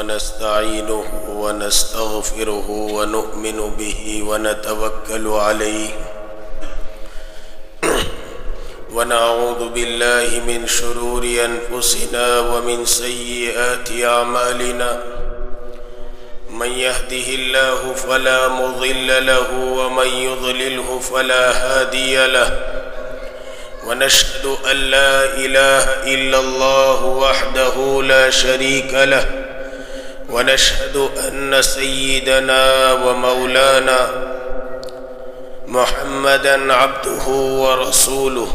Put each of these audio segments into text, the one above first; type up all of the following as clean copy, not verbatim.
ونستعينه ونستغفره ونؤمن به ونتوكل عليه ونعوذ بالله من شرور أنفسنا ومن سيئات أعمالنا من يهده الله فلا مضل له ومن يضلله فلا هادي له ونشهد أن لا إله إلا الله وحده لا شريك له ونشهد أن سيدنا ومولانا محمدًا عبده ورسوله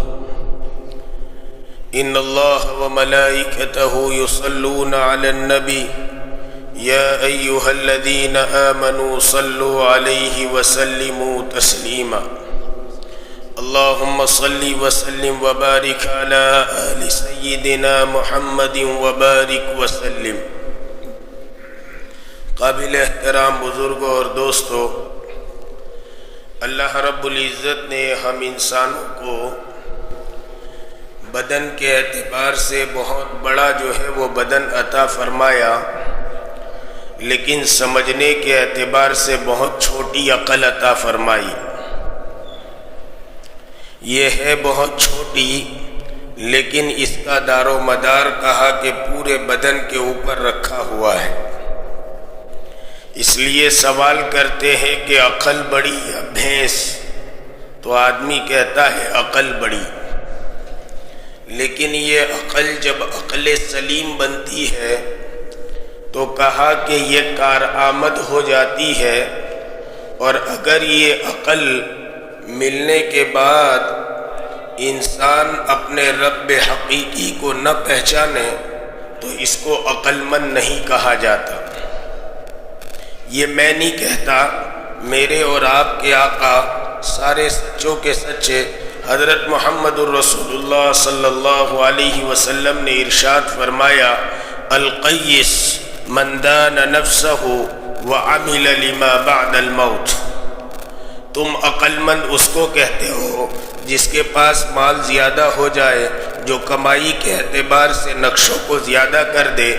إن الله وملائكته يصلون على النبي يا أيها الذين آمنوا صلوا عليه وسلموا تسليما اللهم صل وسلم وبارك على آل سيدنا محمد وبارك وسلم. قابل احترام بزرگوں اور دوستو، اللہ رب العزت نے ہم انسانوں کو بدن کے اعتبار سے بہت بڑا جو ہے وہ بدن عطا فرمایا، لیکن سمجھنے کے اعتبار سے بہت چھوٹی عقل عطا فرمائی. یہ ہے بہت چھوٹی، لیکن اس کا دار و مدار کہا کہ پورے بدن کے اوپر رکھا ہوا ہے. اس لیے سوال کرتے ہیں کہ عقل بڑی یا بھینس؟ تو آدمی کہتا ہے عقل بڑی، لیکن یہ عقل جب عقل سلیم بنتی ہے تو کہا کہ یہ کارآمد ہو جاتی ہے. اور اگر یہ عقل ملنے کے بعد انسان اپنے رب حقیقی کو نہ پہچانے تو اس کو عقل مند نہیں کہا جاتا. یہ میں نہیں کہتا، میرے اور آپ کے آقا سارے سچوں کے سچے حضرت محمد الرسول اللہ صلی اللہ علیہ وسلم نے ارشاد فرمایا، القیس من دان نفسہ وعمل لما بعد الموت. تم عقل مند اس کو کہتے ہو جس کے پاس مال زیادہ ہو جائے، جو کمائی کے اعتبار سے نقشوں کو زیادہ کر دے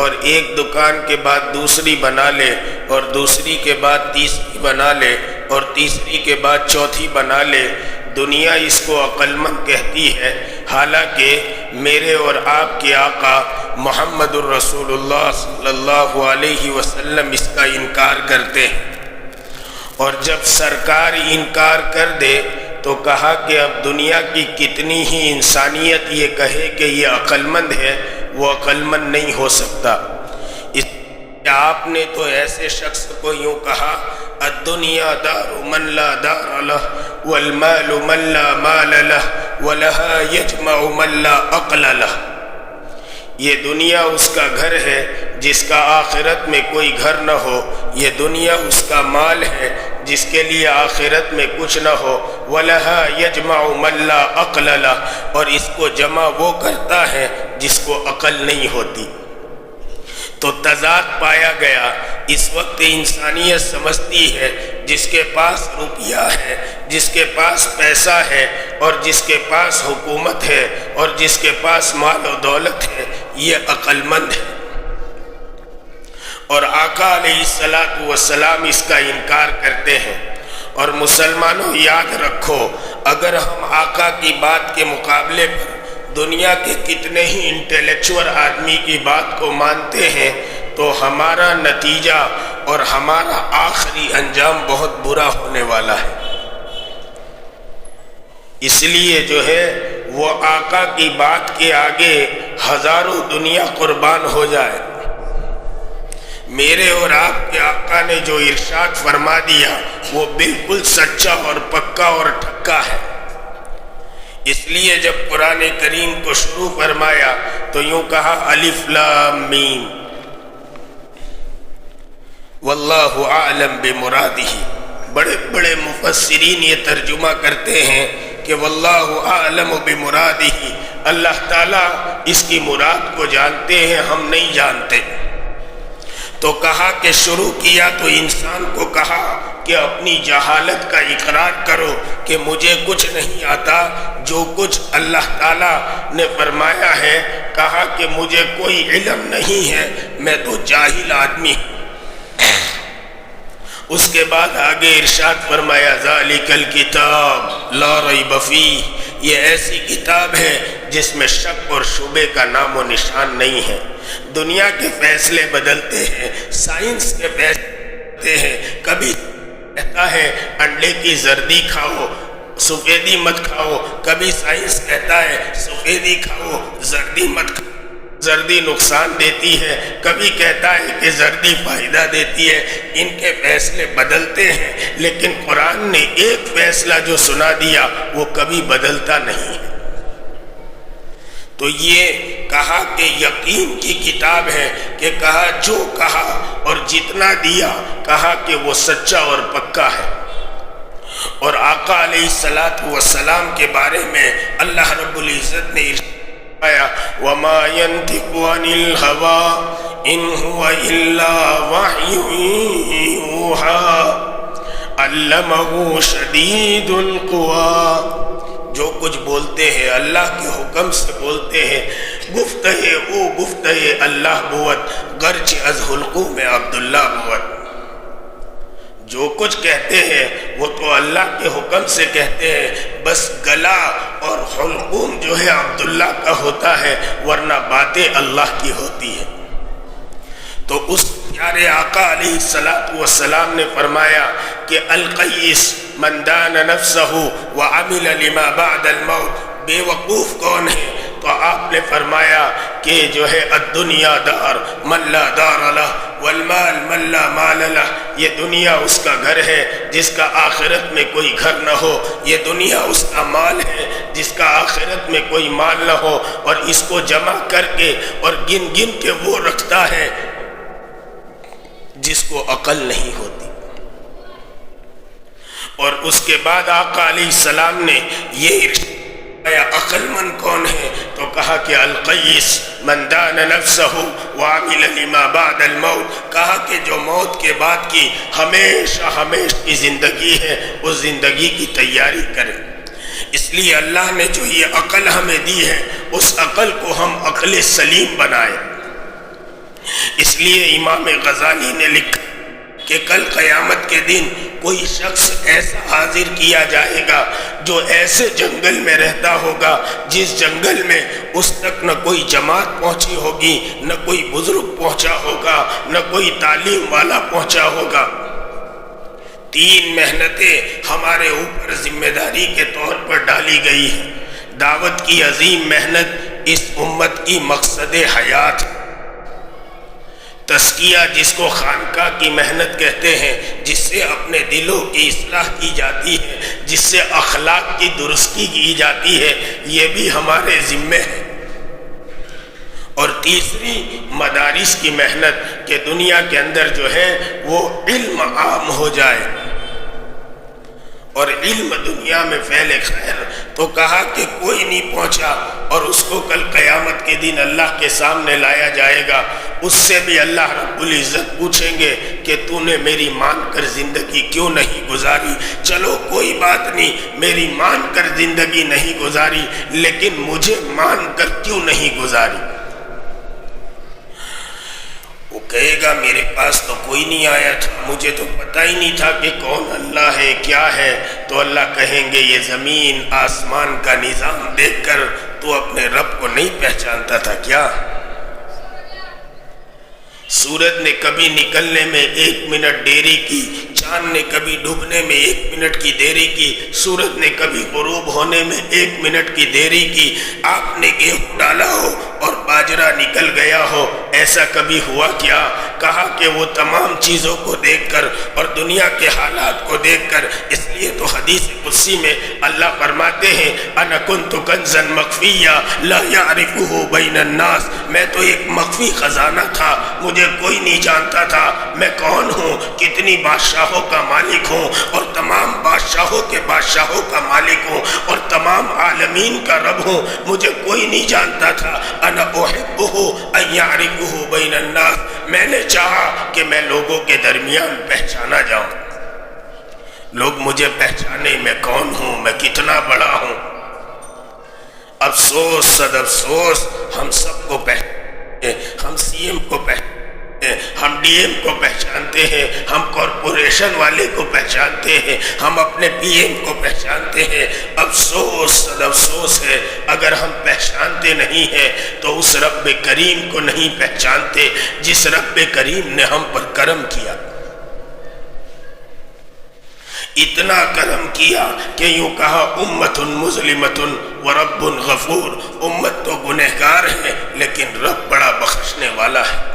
اور ایک دکان کے بعد دوسری بنا لے اور دوسری کے بعد تیسری بنا لے اور تیسری کے بعد چوتھی بنا لے. دنیا اس کو عقل مند کہتی ہے، حالانکہ میرے اور آپ کے آقا محمد الرسول اللہ صلی اللہ علیہ وسلم اس کا انکار کرتے ہیں. اور جب سرکار انکار کر دے تو کہا کہ اب دنیا کی کتنی ہی انسانیت یہ کہے کہ یہ عقل مند ہے، وہ عقل مند نہیں ہو سکتا. اس آپ نے تو ایسے شخص کو یوں کہا، الدنیا دار من لا دار لہ والمال من لا مال لہ ولہا یجمع من لا عقل لہ. یہ دنیا اس کا گھر ہے جس کا آخرت میں کوئی گھر نہ ہو. یہ دنیا اس کا مال ہے جس کے لیے آخرت میں کچھ نہ ہو. وَلَهَا يَجْمَعُ مَنْ لَا عَقْلَ لَهُ، اور اس کو جمع وہ کرتا ہے جس کو عقل نہیں ہوتی. تو تضاد پایا گیا. اس وقت انسانیت سمجھتی ہے جس کے پاس روپیہ ہے، جس کے پاس پیسہ ہے اور جس کے پاس حکومت ہے اور جس کے پاس مال و دولت ہے، یہ عقل مند ہے. اور آقا علیہ السلام اس کا انکار کرتے ہیں. اور مسلمانوں یاد رکھو، اگر ہم آقا کی بات کے مقابلے پر دنیا کے کتنے ہی انٹلیکچوئل آدمی کی بات کو مانتے ہیں تو ہمارا نتیجہ اور ہمارا آخری انجام بہت برا ہونے والا ہے. اس لیے جو ہے وہ آقا کی بات کے آگے ہزاروں دنیا قربان ہو جائے. میرے اور آپ کے آقا نے جو ارشاد فرما دیا وہ بالکل سچا اور پکا اور ٹھکا ہے. اس لیے جب قرآن کریم کو شروع فرمایا تو یوں کہا، الف لام میم واللہ اعلم بمرادہ. بڑے بڑے مفسرین یہ ترجمہ کرتے ہیں کہ واللہ اعلم بمرادہ، اللہ تعالیٰ اس کی مراد کو جانتے ہیں، ہم نہیں جانتے. تو کہا کہ شروع کیا تو انسان کو کہا کہ اپنی جہالت کا اقرار کرو کہ مجھے کچھ نہیں آتا، جو کچھ اللہ تعالیٰ نے فرمایا ہے. کہا کہ مجھے کوئی علم نہیں ہے، میں تو جاہل آدمی ہوں۔ اس کے بعد آگے ارشاد فرمایا ذالک الکتاب لا ریب فیہ، یہ ایسی کتاب ہے جس میں شک اور شبے کا نام و نشان نہیں ہے۔ دنیا کے فیصلے بدلتے ہیں، سائنس کے فیصلے بدلتے ہیں، کبھی کہتا ہے انڈے کی زردی کھاؤ سفیدی مت کھاؤ، کبھی سائنس کہتا ہے سفیدی کھاؤ زردی مت کھاؤ، زردی نقصان دیتی ہے، کبھی کہتا ہے کہ زردی فائدہ دیتی ہے۔ ان کے فیصلے بدلتے ہیں، لیکن قرآن نے ایک فیصلہ جو سنا دیا وہ کبھی بدلتا نہیں ہے۔ تو یہ کہا کہ یقین کی کتاب ہے، کہ کہا جو کہا اور جتنا دیا کہا کہ وہ سچا اور پکا ہے۔ اور آقا علیہ السلام کے بارے میں اللہ رب العزت نے وَمَا يَنْطِقُ عَنِ الْهَوَىٰ إِنْ هُوَ إِلَّا وَحْيٌ يُوحَىٰ عَلَّمَهُ شَدِيدُ الْقُوَىٰ، جو کچھ بولتے ہیں اللہ کے حکم سے بولتے ہیں، گفتہ او گفتہ اللہ بوت، گرچہ از حلقوم عبداللہ بوت۔ جو کچھ کہتے ہیں وہ تو اللہ کے حکم سے کہتے ہیں، بس گلا اور حلقوم جو ہے عبداللہ کا ہوتا ہے، ورنہ باتیں اللہ کی ہوتی ہیں۔ تو اس پیارے آقا علیہ السلام نے فرمایا کہ القیس من دان نفسہ وعمل لما بعد الموت، بے وقوف کون ہے؟ تو آپ نے فرمایا کہ جو ہے الدنیا دار من لا دار لہ والمال من لا مال لہ، یہ دنیا اس کا گھر ہے جس کا آخرت میں کوئی گھر نہ ہو، یہ دنیا اس کا مال ہے جس کا آخرت میں کوئی مال نہ ہو، اور اس کو جمع کر کے اور گن گن کے وہ رکھتا ہے جس کو عقل نہیں ہوتی۔ اور اس کے بعد آقا علیہ السلام نے یہ عقل مند کون ہے؟ تو کہا کہ القیس من دان نفسہ وعمل لما بعد الموت، کہا کہ جو موت کے بعد کی ہمیشہ کی زندگی ہے اس زندگی کی تیاری کرے۔ اس لیے اللہ نے جو یہ عقل ہمیں دی ہے اس عقل کو ہم عقل سلیم بنائے۔ اس لیے امام غزالی نے لکھا کہ کل قیامت کے دن کوئی شخص ایسا حاضر کیا جائے گا جو ایسے جنگل میں رہتا ہوگا جس جنگل میں اس تک نہ کوئی جماعت پہنچی ہوگی، نہ کوئی بزرگ پہنچا ہوگا، نہ کوئی تعلیم والا پہنچا ہوگا۔ 3 محنتیں ہمارے اوپر ذمہ داری کے طور پر ڈالی گئی ہیں۔ دعوت کی عظیم محنت اس امت کی مقصد حیات ہے۔ تزکیہ جس کو خانقاہ کی محنت کہتے ہیں، جس سے اپنے دلوں کی اصلاح کی جاتی ہے، جس سے اخلاق کی درستی کی جاتی ہے، یہ بھی ہمارے ذمے ہے۔ اور تیسری مدارس کی محنت کہ دنیا کے اندر جو ہے وہ علم عام ہو جائے اور علم دنیا میں پھیلے خیر۔ تو کہا کہ کوئی نہیں پہنچا اور اس کو کل قیامت کے دن اللہ کے سامنے لایا جائے گا، اس سے بھی اللہ رب العزت پوچھیں گے کہ تو نے میری مان کر زندگی کیوں نہیں گزاری؟ چلو کوئی بات نہیں، میری مان کر زندگی نہیں گزاری، لیکن مجھے مان کر کیوں نہیں گزاری؟ وہ کہے گا میرے پاس تو کوئی نہیں آیا تھا، مجھے تو پتہ ہی نہیں تھا کہ کون اللہ ہے کیا ہے۔ تو اللہ کہیں گے یہ زمین آسمان کا نظام دیکھ کر تو اپنے رب کو نہیں پہچانتا تھا کیا؟ سورج نے کبھی نکلنے میں 1 منٹ دیری کی، چاند نے کبھی ڈوبنے میں 1 منٹ کی دیری کی، سورج نے کبھی غروب ہونے میں 1 منٹ کی دیری کی۔ آپ نے گیہوں ڈالا ہو اور باجرہ نکل گیا ہو، ایسا کبھی ہوا کیا؟ کہا کہ وہ تمام چیزوں کو دیکھ کر اور دنیا کے حالات کو دیکھ کر، اس لیے تو حدیث قدسی میں اللہ فرماتے ہیں انا کنت کنزا مخفیا لا یعرفہ بین الناس، میں تو ایک مخفی خزانہ تھا، مجھے کوئی نہیں جانتا تھا میں کون ہوں، کتنی بادشاہوں کا مالک ہوں اور تمام بادشاہوں کے بادشاہوں کا مالک ہوں اور تمام عالمین کا رب ہوں، مجھے کوئی نہیں جانتا تھا۔ انا احبہ ان یعرفہ بین الناس، میں نے چاہا کہ میں لوگوں کے درمیان پہچانا جاؤں، لوگ مجھے پہچانے میں کون ہوں، میں کتنا بڑا ہوں۔ افسوس صد افسوس، ہم سب کو پہچانے، ہم سی ایم کو پہچانے، ہم ڈی ایم کو پہچانتے ہیں، ہم کارپوریشن والے کو پہچانتے ہیں، ہم اپنے پی ایم کو پہچانتے ہیں۔ افسوس صد افسوس ہے اگر ہم پہچانتے نہیں ہیں تو اس رب کریم کو نہیں پہچانتے جس رب کریم نے ہم پر کرم کیا، اتنا کرم کیا کہ یوں کہا امت مظلمت ورب غفور، امت تو گنہگار ہے لیکن رب بڑا بخشنے والا ہے۔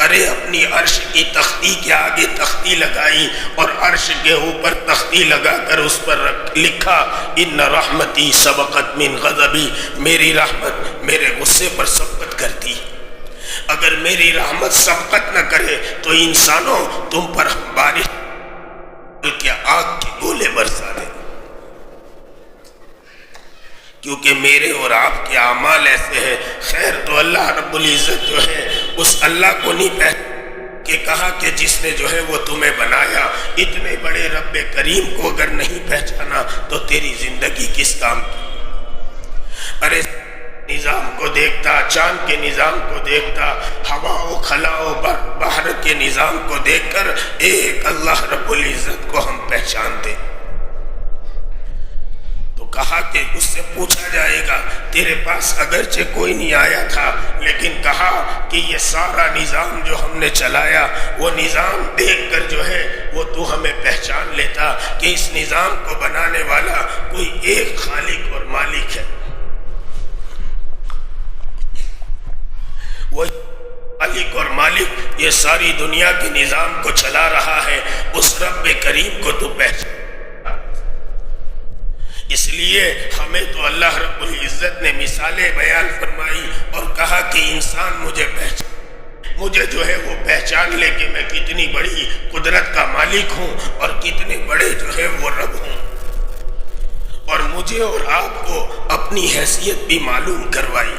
ارے اپنی عرش کی تختی کے آگے تختی لگائی اور عرش کے اوپر تختی لگا کر اس پر لکھا ان رحمتی سبقت من غضبی، میری رحمت میرے غصے پر سبقت کرتی۔ اگر میری رحمت سبقت نہ کرے تو انسانوں تم پر بارش کہ آگ کے گولے برسا دے، کیونکہ میرے اور آپ کے اعمال ایسے ہیں۔ خیر تو اللہ رب العزت جو ہے اس اللہ کو نہیں پہچانا کہ کہا کہ جس نے جو ہے وہ تمہیں بنایا، اتنے بڑے رب کریم کو اگر نہیں پہچانا تو تیری زندگی کس کام کی؟ ارے نظام کو دیکھتا، چاند کے نظام کو دیکھتا، ہوا و خلا و بحر کے نظام کو دیکھ کر ایک اللہ رب العزت کو ہم پہچانتے تو کہا کہ اس سے پوچھا جائے گا تیرے پاس اگرچہ کوئی نہیں آیا تھا لیکن کہا کہ یہ سارا نظام جو ہم نے چلایا وہ نظام دیکھ کر جو ہے وہ تو ہمیں پہچان لیتا کہ اس نظام کو بنانے والا کوئی ایک خالق اور مالک ہے، وہ خالق اور مالک یہ ساری دنیا کے نظام کو چلا رہا ہے، اس رب کریم کو تو پہچان۔ اس لیے ہمیں تو اللہ رب العزت نے مثالیں بیان فرمائی اور کہا کہ انسان مجھے جو ہے وہ پہچان لے کہ میں کتنی بڑی قدرت کا مالک ہوں اور کتنے بڑے جو ہے وہ رب ہوں، اور مجھے اور آپ کو اپنی حیثیت بھی معلوم کروائی۔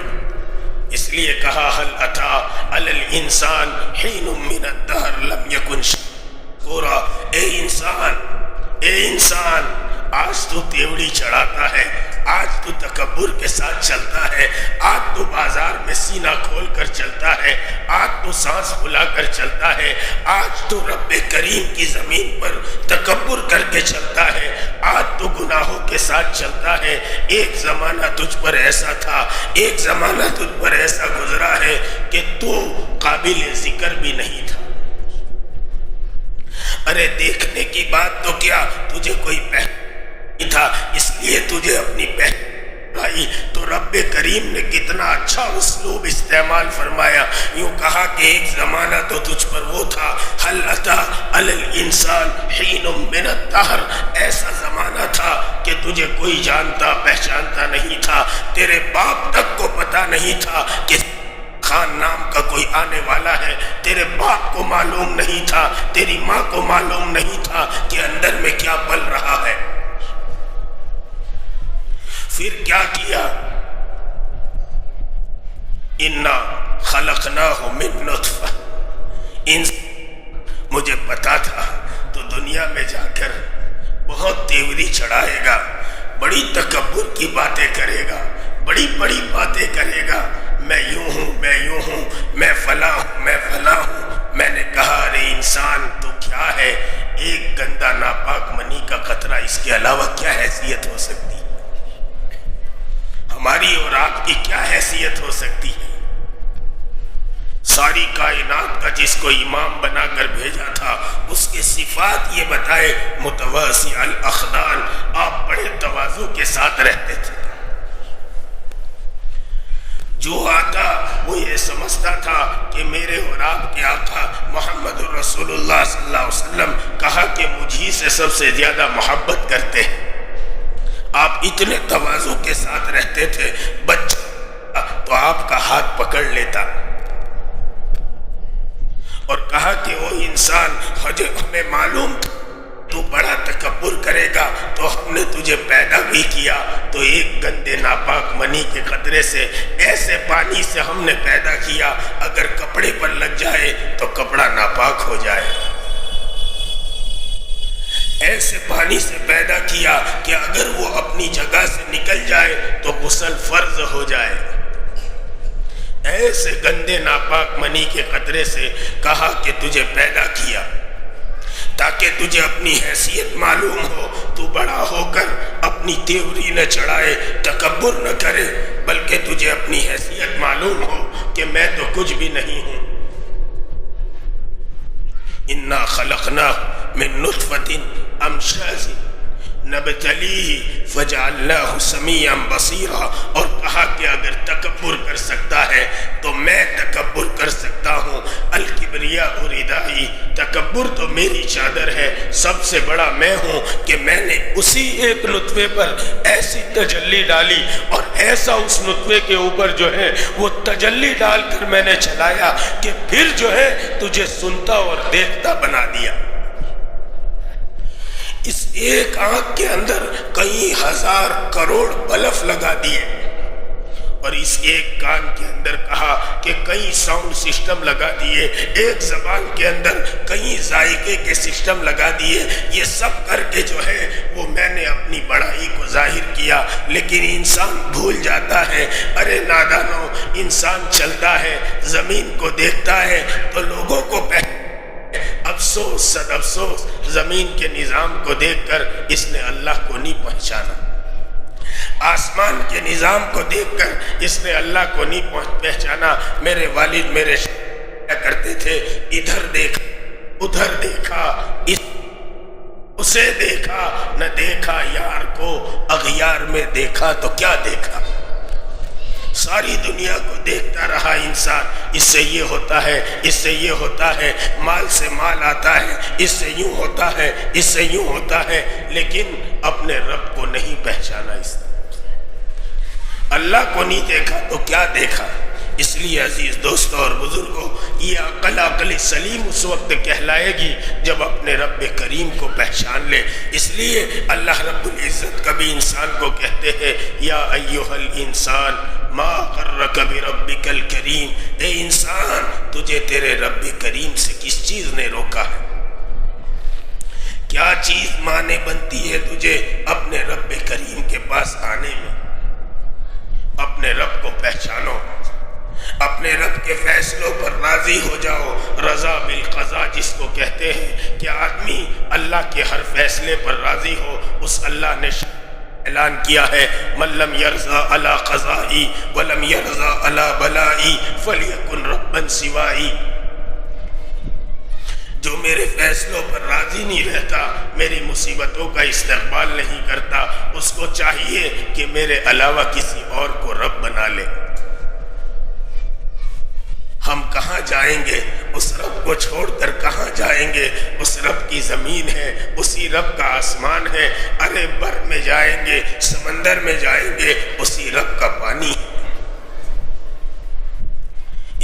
اس لیے کہا حل اتا علی الانسان حین من الدہر لم یکن شکورا، اے انسان آج تو تیوڑی چڑھاتا ہے، آج تو تکبر کے ساتھ چلتا ہے، آج تو بازار میں سینہ کھول کر چلتا ہے، آج تو سانس پھلا کر چلتا ہے، آج تو رب کریم کی زمین پر تکبر کر کے چلتا ہے، آج تو گناہوں کے ساتھ چلتا ہے۔ ایک زمانہ تجھ پر ایسا تھا، ایک زمانہ تجھ پر ایسا گزرا ہے کہ تو قابل ذکر بھی نہیں تھا۔ ارے دیکھنے کی بات تو کیا، تجھے کوئی پہچان تھا، اس لیے تجھے اپنی پہچان بھائی تو رب کریم نے کتنا اچھا اسلوب استعمال فرمایا، یوں کہا کہ ایک زمانہ تو تجھ پر وہ تھا، حل اتا علی الانسان حین من الدہر، ایسا زمانہ تھا کہ تجھے کوئی جانتا پہچانتا نہیں تھا، تیرے باپ تک کو پتا نہیں تھا کہ خان نام کا کوئی آنے والا ہے، تیرے باپ کو معلوم نہیں تھا، تیری ماں کو معلوم نہیں تھا کہ اندر میں کیا پل رہا ہے۔ پھر کیا کیا؟ انا خلقناہ من نطفہ، مجھے پتا تھا تو دنیا میں جا کر بہت تیوری چڑھائے گا، بڑی تکبر کی باتیں کرے گا، بڑی بڑی باتیں کرے گا، میں یوں ہوں، میں یوں ہوں، میں فلاں ہوں، میں فلاں ہوں۔ میں نے کہا ارے انسان تو کیا ہے، ایک گندا ناپاک منی کا قطرہ، اس کے علاوہ کیا حیثیت ہو سکتی، ہماری اور آپ کی کیا حیثیت ہو سکتی ہے؟ ساری کائنات کا جس کو امام بنا کر بھیجا تھا اس کے صفات یہ بتائے، متواضع الاخدان، آپ بڑے تواضع کے ساتھ رہتے تھے، جو آتا وہ یہ سمجھتا تھا کہ میرے اور آپ کے آقا محمد رسول اللہ صلی اللہ علیہ وسلم کہا کہ مجھی سے سب سے زیادہ محبت کرتے ہیں، آپ اتنے تواضع کے ساتھ رہتے تھے، بچہ تو آپ کا ہاتھ پکڑ لیتا اور کہا کہ وہ انسان ہمیں معلوم تھا تو بڑا تکبر کرے گا تو ہم نے تجھے پیدا بھی کیا تو ایک گندے ناپاک منی کے قطرے سے، ایسے پانی سے ہم نے پیدا کیا، اگر کپڑے پر لگ جائے تو کپڑا ناپاک ہو جائے، ایسے پانی سے پیدا کیا کہ اگر وہ اپنی جگہ سے نکل جائے تو غسل فرض ہو جائے، ایسے گندے ناپاک منی کے قطرے سے کہا کہ تجھے پیدا کیا تاکہ تجھے اپنی حیثیت معلوم ہو، تو بڑا ہو کر اپنی تیوری نہ چڑھائے، تکبر نہ کرے، بلکہ تجھے اپنی حیثیت معلوم ہو کہ میں تو کچھ بھی نہیں ہوں۔ انا خلقناہ من نطفۃ امشاج نبتلیہ فجعلناہ سمیعا بصیرا، اور کہا کہ اگر تکبر کر سکتا ہے تو میں تکبر کر سکتا ہوں۔ الکبریاء ردائی، تکبر تو میری چادر ہے، سب سے بڑا میں ہوں کہ میں نے اسی ایک نطفے پر ایسی تجلی ڈالی اور ایسا اس نطفے کے اوپر جو ہے وہ تجلی ڈال کر میں نے چلایا کہ پھر جو ہے تجھے سنتا اور دیکھتا بنا دیا۔ اس ایک آنکھ کے اندر کئی ہزار کروڑ بلف لگا دیے، اور اس ایک کان کے اندر کہا کہ کئی ساؤنڈ سسٹم لگا دیے، ایک زبان کے اندر کئی ذائقے کے سسٹم لگا دیے۔ یہ سب کر کے جو ہے وہ میں نے اپنی بڑائی کو ظاہر کیا، لیکن انسان بھول جاتا ہے۔ ارے نادانو، انسان چلتا ہے، زمین کو دیکھتا ہے تو لوگوں کو افسوس صد افسوس، زمین کے نظام کو دیکھ کر اس نے اللہ کو نہیں پہچانا، آسمان کے نظام کو دیکھ کر اس نے اللہ کو نہیں پہچانا۔ میرے والد میرے کرتے تھے، ادھر دیکھا ادھر دیکھا، اسے دیکھا نہ دیکھا یار کو، اغیار میں دیکھا تو کیا دیکھا۔ ساری دنیا کو دیکھتا رہا انسان، اس سے یہ ہوتا ہے، اس سے یہ ہوتا ہے، مال سے مال آتا ہے، اس سے یوں ہوتا ہے، اس سے یوں ہوتا ہے، لیکن اپنے رب کو نہیں پہچانا۔ اس نے اللہ کو نہیں دیکھا تو کیا دیکھا۔ اس لیے عزیز دوستوں اور بزرگوں، یہ عقل سلیم اس وقت کہلائے گی جب اپنے رب کریم کو پہچان لے۔ اس لیے اللہ رب العزت کبھی انسان کو کہتے ہیں، یا ایھا الانسان ما غرک بربک الکریم، اے انسان تجھے تیرے رب کریم سے کس چیز نے روکا ہے؟ کیا چیز مانے بنتی ہے تجھے اپنے رب کریم کے پاس آنے میں؟ اپنے رب کو پہچانو، اپنے رب کے فیصلوں پر راضی ہو جاؤ۔ رضا بالقضاء جس کو کہتے ہیں کہ آدمی اللہ کے ہر فیصلے پر راضی ہو، اس اللہ نے اعلان کیا ہے، من لم یرضى علی قضائی ولم یرضى علی بلائی فلیکن ربا سوائی۔ جو میرے فیصلوں پر راضی نہیں رہتا، میری مصیبتوں کا استقبال نہیں کرتا، اس کو چاہیے کہ میرے علاوہ کسی اور کو رب بنا لے۔ ہم کہاں جائیں گے؟ اس رب کو چھوڑ کر کہاں جائیں گے؟ اس رب کی زمین ہے، اسی رب کا آسمان ہے۔ ارے بر میں جائیں گے، سمندر میں جائیں گے، اسی رب کا پانی ہے۔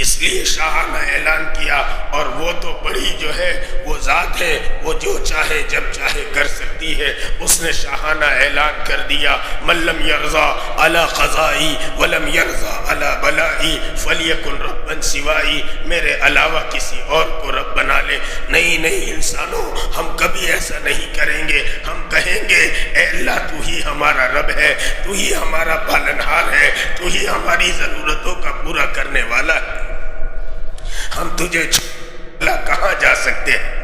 اس لیے شاہ نے اعلان کیا، اور وہ تو بڑی جو ہے وہ ذات ہے، وہ جو چاہے جب چاہے کر سکتی ہے۔ اس نے شاہانہ اعلان کر دیا، من لم یرضى علی قضائی ولم یرضى علی بلائی فلیکن ربا سوائی، میرے علاوہ کسی اور کو رب بنا لے۔ نہیں نہیں انسانوں، ہم کبھی ایسا نہیں کریں گے۔ ہم کہیں گے، اے اللہ تو ہی ہمارا رب ہے، تو ہی ہمارا پالنہار ہے، تو ہی ہماری ضرورتوں کا پورا کرنے والا ہے۔ ہم تجھے چھوڑ کہاں جا سکتے ہیں؟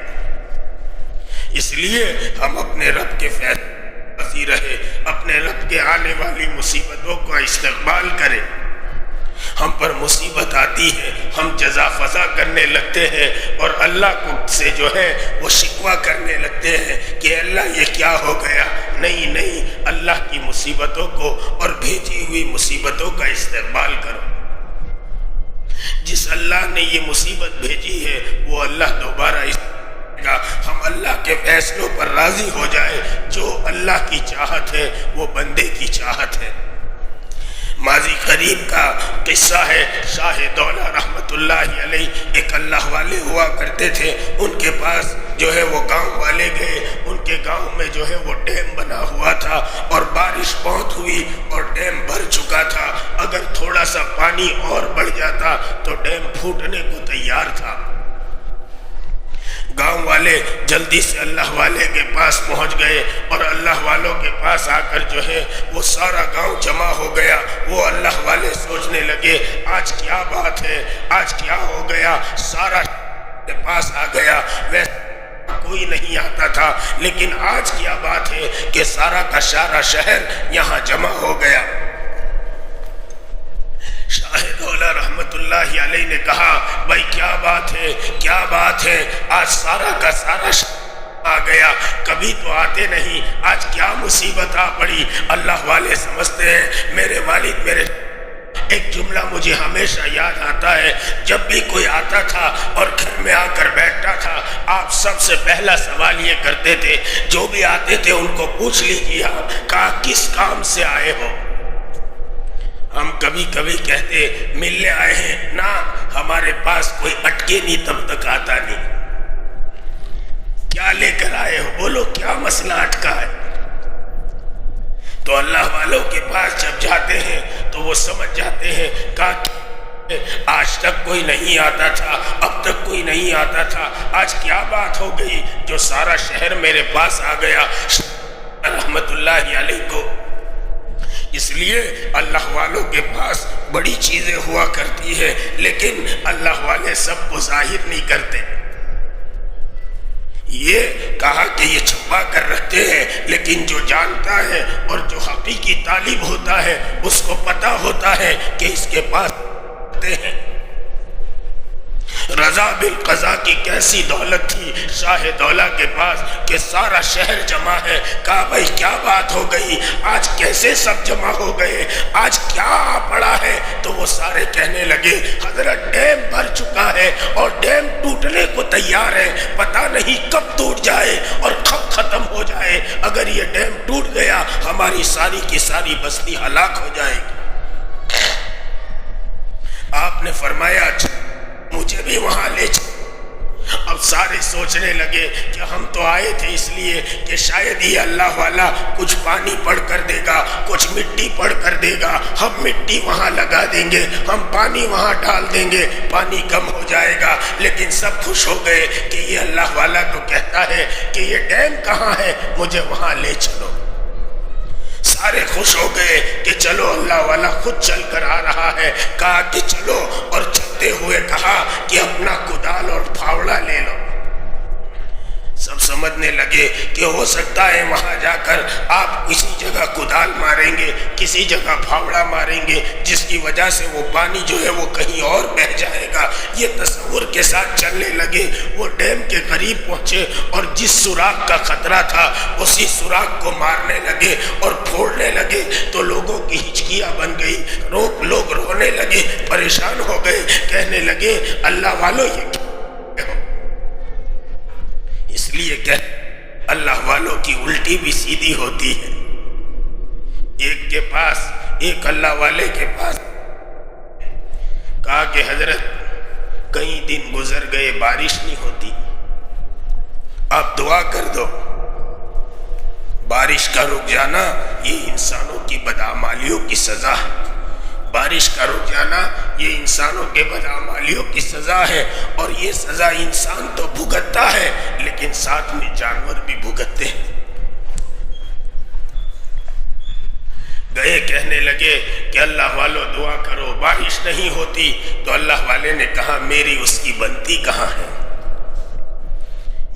اس لیے ہم اپنے رب کے فیصلے رہے، اپنے رب کے آنے والی مصیبتوں کا استقبال کریں۔ ہم پر مصیبت آتی ہے، ہم جزا فضا کرنے لگتے ہیں، اور اللہ کو سے جو ہے وہ شکوہ کرنے لگتے ہیں کہ اللہ یہ کیا ہو گیا۔ نہیں نہیں، اللہ کی مصیبتوں کو اور بھیجی ہوئی مصیبتوں کا استقبال کرو۔ جس اللہ نے یہ مصیبت بھیجی ہے وہ اللہ دوبارہ ہم اللہ کے فیصلوں پر راضی ہو جائے۔ جو اللہ کی چاہت ہے وہ بندے کی چاہت ہے۔ ماضی قریب کا قصہ ہے، شاہ دولہ رحمت اللہ علیہ ایک اللہ والے ہوا کرتے تھے، ان کے پاس جو ہے وہ گاؤں والے گئے، ان کے گاؤں میں جو ہے وہ ڈیم بنا ہوا تھا، اور بارش بہت ہوئی اور ڈیم بھر چکا تھا۔ اگر تھوڑا سا پانی اور بڑھ جاتا تو ڈیم پھوٹنے کو تیار تھا۔ گاؤں والے جلدی سے اللہ والے کے پاس پہنچ گئے اور اللہ والوں کے پاس آ کر جو ہے وہ سارا گاؤں جمع ہو گیا۔ وہ اللہ والے سوچنے لگے آج کیا بات ہے، آج کیا ہو گیا، سارا کے پاس آ گیا۔ ویسے کوئی نہیں آتا تھا، لیکن آج کیا بات ہے کہ سارا کا سارا شہر یہاں جمع ہو گیا۔ شاہ دولہ رحمت اللہ علیہ نے کہا بھائی کیا بات ہے، کیا بات ہے، آج سارا کا سارا آ گیا، کبھی تو آتے نہیں، آج کیا مصیبت آ پڑی۔ اللہ والے سمجھتے ہیں میرے والد میرے ایک جملہ مجھے ہمیشہ یاد آتا ہے، جب بھی کوئی آتا تھا اور گھر میں آ کر بیٹھتا تھا، آپ سب سے پہلا سوال یہ کرتے تھے، جو بھی آتے تھے ان کو پوچھ لیجیے کہا کس کام سے آئے ہو۔ ہم کبھی کبھی کہتے ملنے آئے ہیں، نہ ہمارے پاس کوئی اٹکے نہیں تب تک آتا نہیں۔ کیا لے کر آئے ہو، بولو کیا مسئلہ اٹکا ہے۔ تو اللہ والوں کے پاس جب جاتے ہیں تو وہ سمجھ جاتے ہیں کہ آج تک کوئی نہیں آتا تھا، اب تک کوئی نہیں آتا تھا، آج کیا بات ہو گئی جو سارا شہر میرے پاس آ گیا رحمت اللہ علیہ کو۔ اس لیے اللہ والوں کے پاس بڑی چیزیں ہوا کرتی ہے، لیکن اللہ والے سب کو ظاہر نہیں کرتے۔ یہ کہا کہ یہ چھپا کر رکھتے ہیں، لیکن جو جانتا ہے اور جو حقیقی طالب ہوتا ہے اس کو پتا ہوتا ہے کہ اس کے پاس ہیں۔ رضا بالقضاء کی کیسی دولت تھی شاہ دولہ کے پاس کہ سارا شہر جمع ہے۔ کہا بھائی کیا بات ہو گئی، آج کیسے سب جمع ہو گئے، آج کیا آ پڑا ہے؟ تو وہ سارے کہنے لگے حضرت ڈیم بھر چکا ہے اور ڈیم ٹوٹنے کو تیار ہے، پتہ نہیں کب ٹوٹ جائے اور کب ختم ہو جائے۔ اگر یہ ڈیم ٹوٹ گیا ہماری ساری کی ساری بستی ہلاک ہو جائے گی۔ آپ نے فرمایا مجھے بھی وہاں لے چلو۔ اب سارے سوچنے لگے کہ ہم تو آئے تھے اس لیے کہ شاید یہ اللہ والا کچھ پانی پڑھ کر دے گا، کچھ مٹی پڑھ کر دے گا، ہم مٹی وہاں لگا دیں گے، ہم پانی وہاں ڈال دیں گے، پانی کم ہو جائے گا۔ لیکن سب خوش ہو گئے کہ یہ اللہ والا تو کہتا ہے کہ یہ ڈیم کہاں ہے، مجھے وہاں لے چلو۔ سارے خوش ہو گئے کہ چلو اللہ والا خود چل کر آ رہا ہے۔ کہا کہ چلو، اور چلتے ہوئے کہا کہ اپنا کدال اور پھاوڑا لے لو۔ سب سمجھنے لگے کہ ہو سکتا ہے وہاں جا کر آپ کسی جگہ کدال ماریں گے، کسی جگہ پھاوڑا ماریں گے، جس کی وجہ سے وہ پانی جو ہے وہ کہیں اور بہہ جائے گا۔ یہ تصور کے ساتھ چلنے لگے۔ وہ ڈیم کے قریب پہنچے اور جس سوراخ کا خطرہ تھا اسی سوراخ کو مارنے لگے اور پھوڑنے لگے تو لوگوں کی ہچکیاں بن گئی، لوگ رونے لگے، پریشان ہو گئے، کہنے لگے اللہ والو یہ کیا؟ اس لیے کہ اللہ والوں کی الٹی بھی سیدھی ہوتی ہے۔ ایک کے پاس، ایک اللہ والے کے پاس کہا کہ حضرت کئی دن گزر گئے بارش نہیں ہوتی، آپ دعا کر دو۔ بارش کا رک جانا یہ انسانوں کی بدعمالیوں کی سزا ہے، بارش کا رک جانا یہ انسانوں کے بدعمالیوں کی سزا ہے، اور یہ سزا انسان تو بھگتتا ہے لیکن ساتھ میں جانور بھی بھگتتے ہیں۔ گئے کہنے لگے کہ اللہ والو دعا کرو، بارش نہیں ہوتی۔ تو اللہ والے نے کہا میری اس کی بنتی کہاں ہے،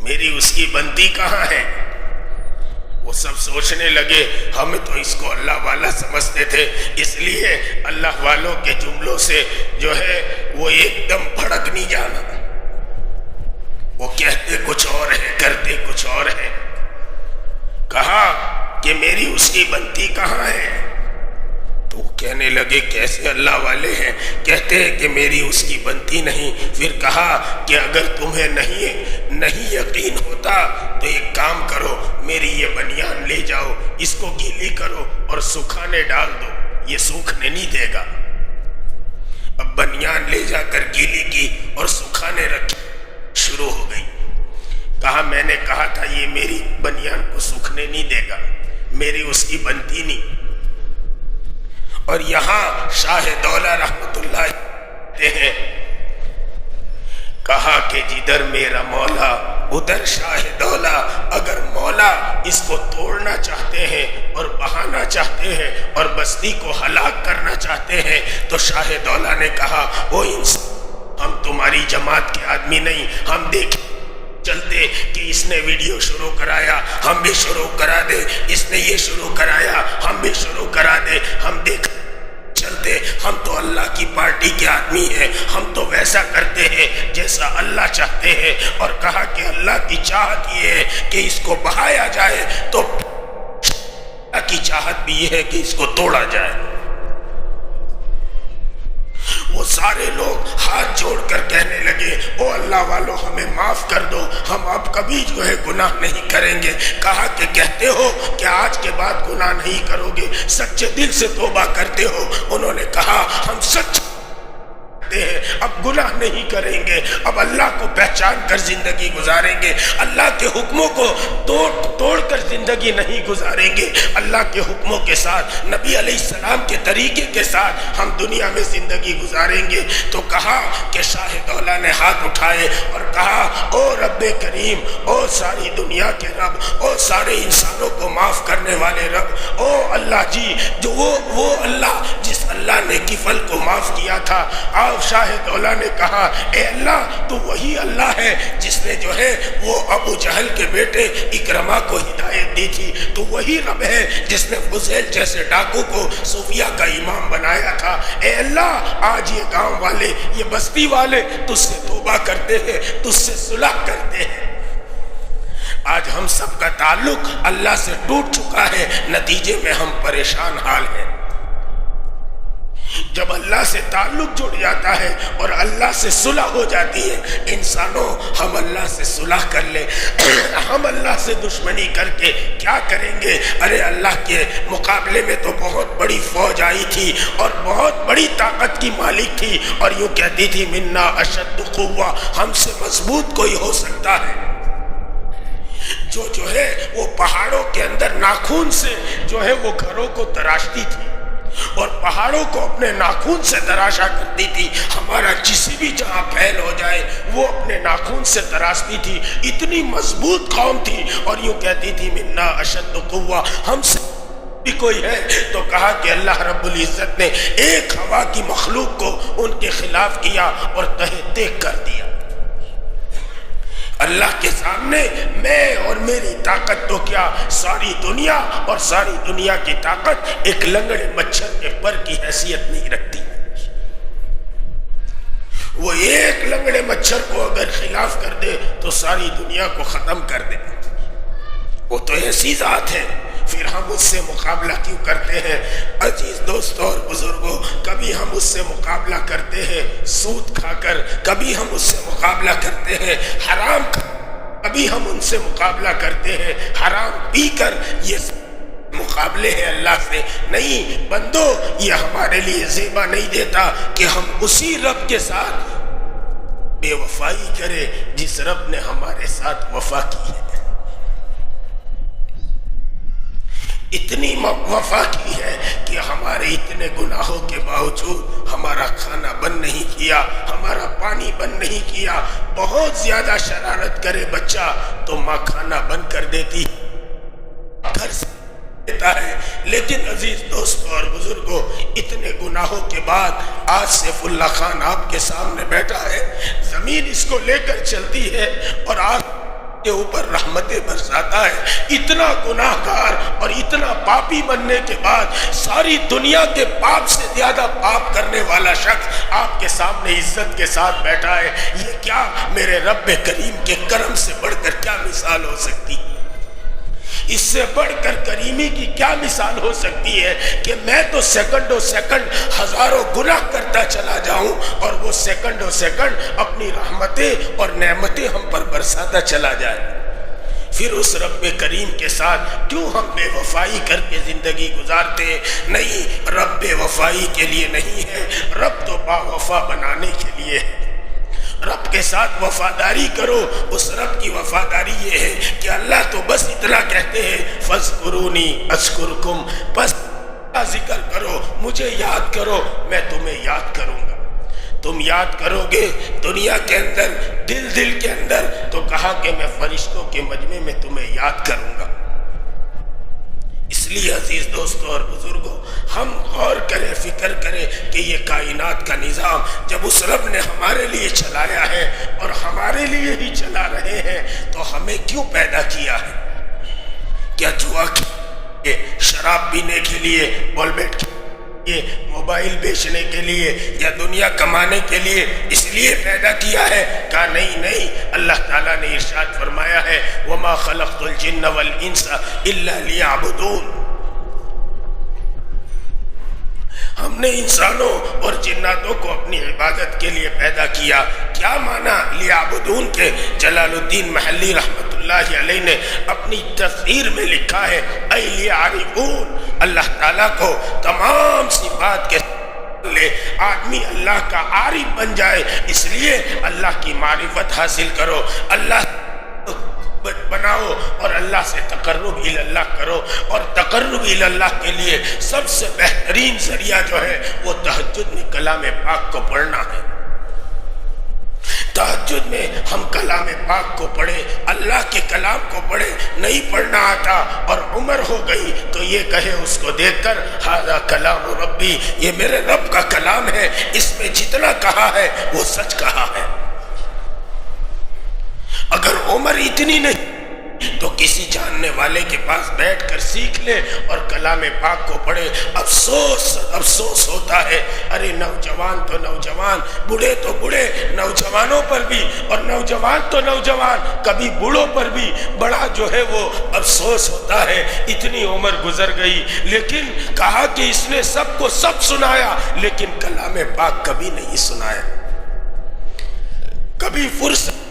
میری اس کی بنتی کہاں ہے؟ وہ سب سوچنے لگے ہم تو اس کو اللہ والا سمجھتے تھے، اس لیے اللہ والوں کے جملوں سے جو ہے وہ ایک دم بھڑک نہیں جانا۔ وہ کہتے کچھ اور ہے، کرتے کچھ اور ہے۔ کہا کہ میری اس کی بنتی کہاں ہے؟ تو وہ کہنے لگے کیسے اللہ والے ہیں، کہتے ہیں کہ میری اس کی بنتی نہیں۔ پھر کہا کہ اگر تمہیں نہیں یقین ہوتا تو ایک کام کرو، میری یہ بنیان لے جاؤ، اس کو گیلی کرو اور سکھانے ڈال دو، یہ سوکھنے نہیں دے گا۔ اب بنیان لے جا کر گیلی کی اور سکھانے رکھی، شروع ہو گئی۔ کہا میں نے کہا تھا یہ میری بنیان کو سوکھنے نہیں دے گا، میری اس کی بنتی نہیں۔ اور یہاں شاہ دولہ رحمت اللہ کہتے ہیں، کہا کہ جدھر میرا مولا ادھر شاہ دولہ اگر مولا اس کو توڑنا چاہتے ہیں اور بہانا چاہتے ہیں اور بستی کو ہلاک کرنا چاہتے ہیں تو شاہ دولہ نے کہا وہ ہم تمہاری جماعت کے آدمی نہیں، ہم دیکھیں چلتے کہ اس نے ویڈیو شروع کرایا ہم بھی شروع کرا دے، اس نے یہ شروع کرایا ہم بھی شروع کرا دے، ہم دیکھ چلتے، ہم تو اللہ کی پارٹی کے آدمی ہیں، ہم تو ویسا کرتے ہیں جیسا اللہ چاہتے ہیں۔ اور کہا کہ اللہ کی چاہت یہ ہے کہ اس کو بہایا جائے تو اللہ کی چاہت بھی یہ ہے کہ اس کو توڑا جائے۔ وہ سارے لوگ ہاتھ جوڑ کر کہنے لگے او اللہ والو ہمیں معاف کر دو، ہم اب کبھی جو ہے گناہ نہیں کریں گے۔ کہا کہ کہتے ہو کہ آج کے بعد گناہ نہیں کرو گے، سچے دل سے توبہ کرتے ہو؟ انہوں نے کہا ہم سچ ہیں، اب گناہ نہیں کریں گے، اب اللہ کو پہچان کر زندگی گزاریں گے، اللہ کے حکموں کو توڑ کر زندگی نہیں گزاریں گے، اللہ کے حکموں کے ساتھ، نبی علیہ السلام کے طریقے کے ساتھ ہم دنیا میں زندگی گزاریں گے۔ تو کہا کہ شاہ دولہ نے ہاتھ اٹھائے اور کہا او رب کریم، او ساری دنیا کے رب، او سارے انسانوں کو معاف کرنے والے رب، او اللہ جی، جو وہ اللہ جس اللہ نے کفل کو معاف کیا تھا۔ شاہ دولہ نے کہا اے اللہ تو وہی اللہ ہے جس نے جو ہے وہ ابو جہل کے بیٹے اکرمہ کو ہدایت دی تھی، تو وہی رب ہے جس نے فضیل جیسے ڈاکو کو صوفیہ کا امام بنایا تھا۔ اے اللہ آج یہ گاؤں والے، یہ بستی والے تجھ سے توبہ کرتے ہیں، تجھ سے صلح کرتے ہیں۔ آج ہم سب کا تعلق اللہ سے ٹوٹ چکا ہے، نتیجے میں ہم پریشان حال ہیں۔ جب اللہ سے تعلق جڑ جاتا ہے اور اللہ سے صلح ہو جاتی ہے، انسانوں ہم اللہ سے صلح کر لیں، ہم اللہ سے دشمنی کر کے کیا کریں گے؟ ارے اللہ کے مقابلے میں تو بہت بڑی فوج آئی تھی اور بہت بڑی طاقت کی مالک تھی اور یوں کہتی تھی منا اشد قوہ، ہم سے مضبوط کوئی ہو سکتا ہے؟ جو ہے وہ پہاڑوں کے اندر ناخون سے جو ہے وہ گھروں کو تراشتی تھی اور پہاڑوں کو اپنے ناخون سے تراشا کرتی تھی، ہمارا کسی بھی جہاں پھیل ہو جائے وہ اپنے ناخون سے تراشتی تھی، اتنی مضبوط قوم تھی اور یوں کہتی تھی منا اشد قوہ، ہم سے بھی کوئی ہے؟ تو کہا کہ اللہ رب العزت نے ایک ہوا کی مخلوق کو ان کے خلاف کیا اور تہہ تیگ کر دیا۔ اللہ کے سامنے میں اور میری طاقت تو کیا، ساری دنیا اور ساری دنیا کی طاقت ایک لنگڑے مچھر کے پر کی حیثیت نہیں رکھتی۔ وہ ایک لنگڑے مچھر کو اگر خلاف کر دے تو ساری دنیا کو ختم کر دے، وہ تو ایسی ذات ہے۔ پھر ہم اس سے مقابلہ کیوں کرتے ہیں؟ عزیز دوستوں اور بزرگوں، کبھی ہم اس سے مقابلہ کرتے ہیں سود کھا کر، کبھی ہم اس سے مقابلہ کرتے ہیں حرام کھا کر، کبھی ہم ان سے مقابلہ کرتے ہیں حرام پی کر۔ یہ مقابلے ہیں اللہ سے نہیں۔ بندو یہ ہمارے لیے زیبا نہیں دیتا کہ ہم اسی رب کے ساتھ بے وفائی کرے جس رب نے ہمارے ساتھ وفا کی ہے۔ اتنی وفا کی ہے کہ ہمارے اتنے گناہوں کے باوجود ہمارا کھانا بند نہیں کیا، ہمارا پانی بند نہیں کیا۔ بہت زیادہ شرارت کرے بچہ تو ماں کھانا بند کر دیتی، گھر سے دیتا ہے۔ لیکن عزیز دوستوں اور بزرگوں، اتنے گناہوں کے بعد آج سیف اللہ خان آپ کے سامنے بیٹھا ہے، زمین اس کو لے کر چلتی ہے اور آج کے اوپر رحمتیں برساتا ہے۔ اتنا گناہ گار اور اتنا پاپی بننے کے بعد ساری دنیا کے پاپ سے زیادہ پاپ کرنے والا شخص آپ کے سامنے عزت کے ساتھ بیٹھا ہے۔ یہ کیا میرے رب کریم کے کرم سے بڑھ کر کیا مثال ہو سکتی ہے؟ اس سے بڑھ کر کریمی کی کیا مثال ہو سکتی ہے کہ میں تو سیکنڈوں سیکنڈ ہزاروں گناہ کرتا چلا جاؤں اور وہ سیکنڈوں سیکنڈ اپنی رحمتیں اور نعمتیں ہم پر برساتا چلا جائے۔ پھر اس رب کریم کے ساتھ کیوں ہم بے وفائی کر کے زندگی گزارتے ہیں؟ نہیں، رب بے وفائی کے لیے نہیں ہے، رب تو با وفا بنانے کے لیے ہے۔ رب کے ساتھ وفاداری کرو۔ اس رب کی وفاداری یہ ہے کہ اللہ تو بس اتنا کہتے ہیں فاذکرونی اذکرکم، بس ذکر کرو، مجھے یاد کرو، میں تمہیں یاد کروں گا۔ تم یاد کرو گے دنیا کے اندر، دل کے اندر، تو کہا کہا کہ میں فرشتوں کے مجمع میں تمہیں یاد کروں گا۔ اس لیے عزیز دوستوں اور بزرگوں، ہم غور کریں، فکر کریں کہ یہ کائنات کا نظام جب اس رب نے ہمارے لیے چلایا ہے اور ہمارے لیے ہی چلا رہے ہیں تو ہمیں کیوں پیدا کیا ہے؟ کیا جوا کے، شراب پینے کے لیے، بال بیٹ کے لیے، موبائل بیچنے کے لیے یا دنیا کمانے کے لیے اس لیے پیدا کیا ہے؟ کہا نہیں، اللہ تعالیٰ نے ارشاد فرمایا ہے وَمَا خَلَقْتُ الْجِنَّ وَالْإِنسَ إِلَّا لِيَعْبُدُونَ۔ ہم نے انسانوں اور جناتوں کو اپنی عبادت کے لیے پیدا کیا۔ کیا معنی لیعبدون کے؟ جلال الدین محلی رحمت اللہ علیہ نے اپنی تفسیر میں لکھا ہے اے لیعرفون، اللہ تعالیٰ کو تمام صفات کے لے آدمی اللہ کا عارف بن جائے، اس لیے اللہ کی معرفت حاصل کرو، اللہ بناؤ اور اللہ سے تقرب اللہ کرو، اور تقرب اللہ کے لیے سب سے بہترین ذریعہ جو ہے وہ تہجد میں کلام پاک کو پڑھنا ہے۔ تہجد میں ہم کلام پاک کو پڑھیں، اللہ کے کلام کو پڑھیں۔ نہیں پڑھنا آتا اور عمر ہو گئی تو یہ کہے اس کو دیکھ کر ھذا کلام ربی، یہ میرے رب کا کلام ہے، اس میں جتنا کہا ہے وہ سچ کہا ہے۔ اگر عمر اتنی نہیں تو کسی جاننے والے کے پاس بیٹھ کر سیکھ لے اور کلام پاک کو پڑھے۔ افسوس ہوتا ہے، ارے نوجوان تو نوجوان، بوڑھے تو بوڑھے، نوجوانوں پر بھی اور نوجوان تو نوجوان، کبھی بوڑھوں پر بھی بڑا جو ہے وہ افسوس ہوتا ہے، اتنی عمر گزر گئی، لیکن کہا کہ اس نے سب کو سب سنایا لیکن کلام پاک کبھی نہیں سنایا۔ کبھی فرصت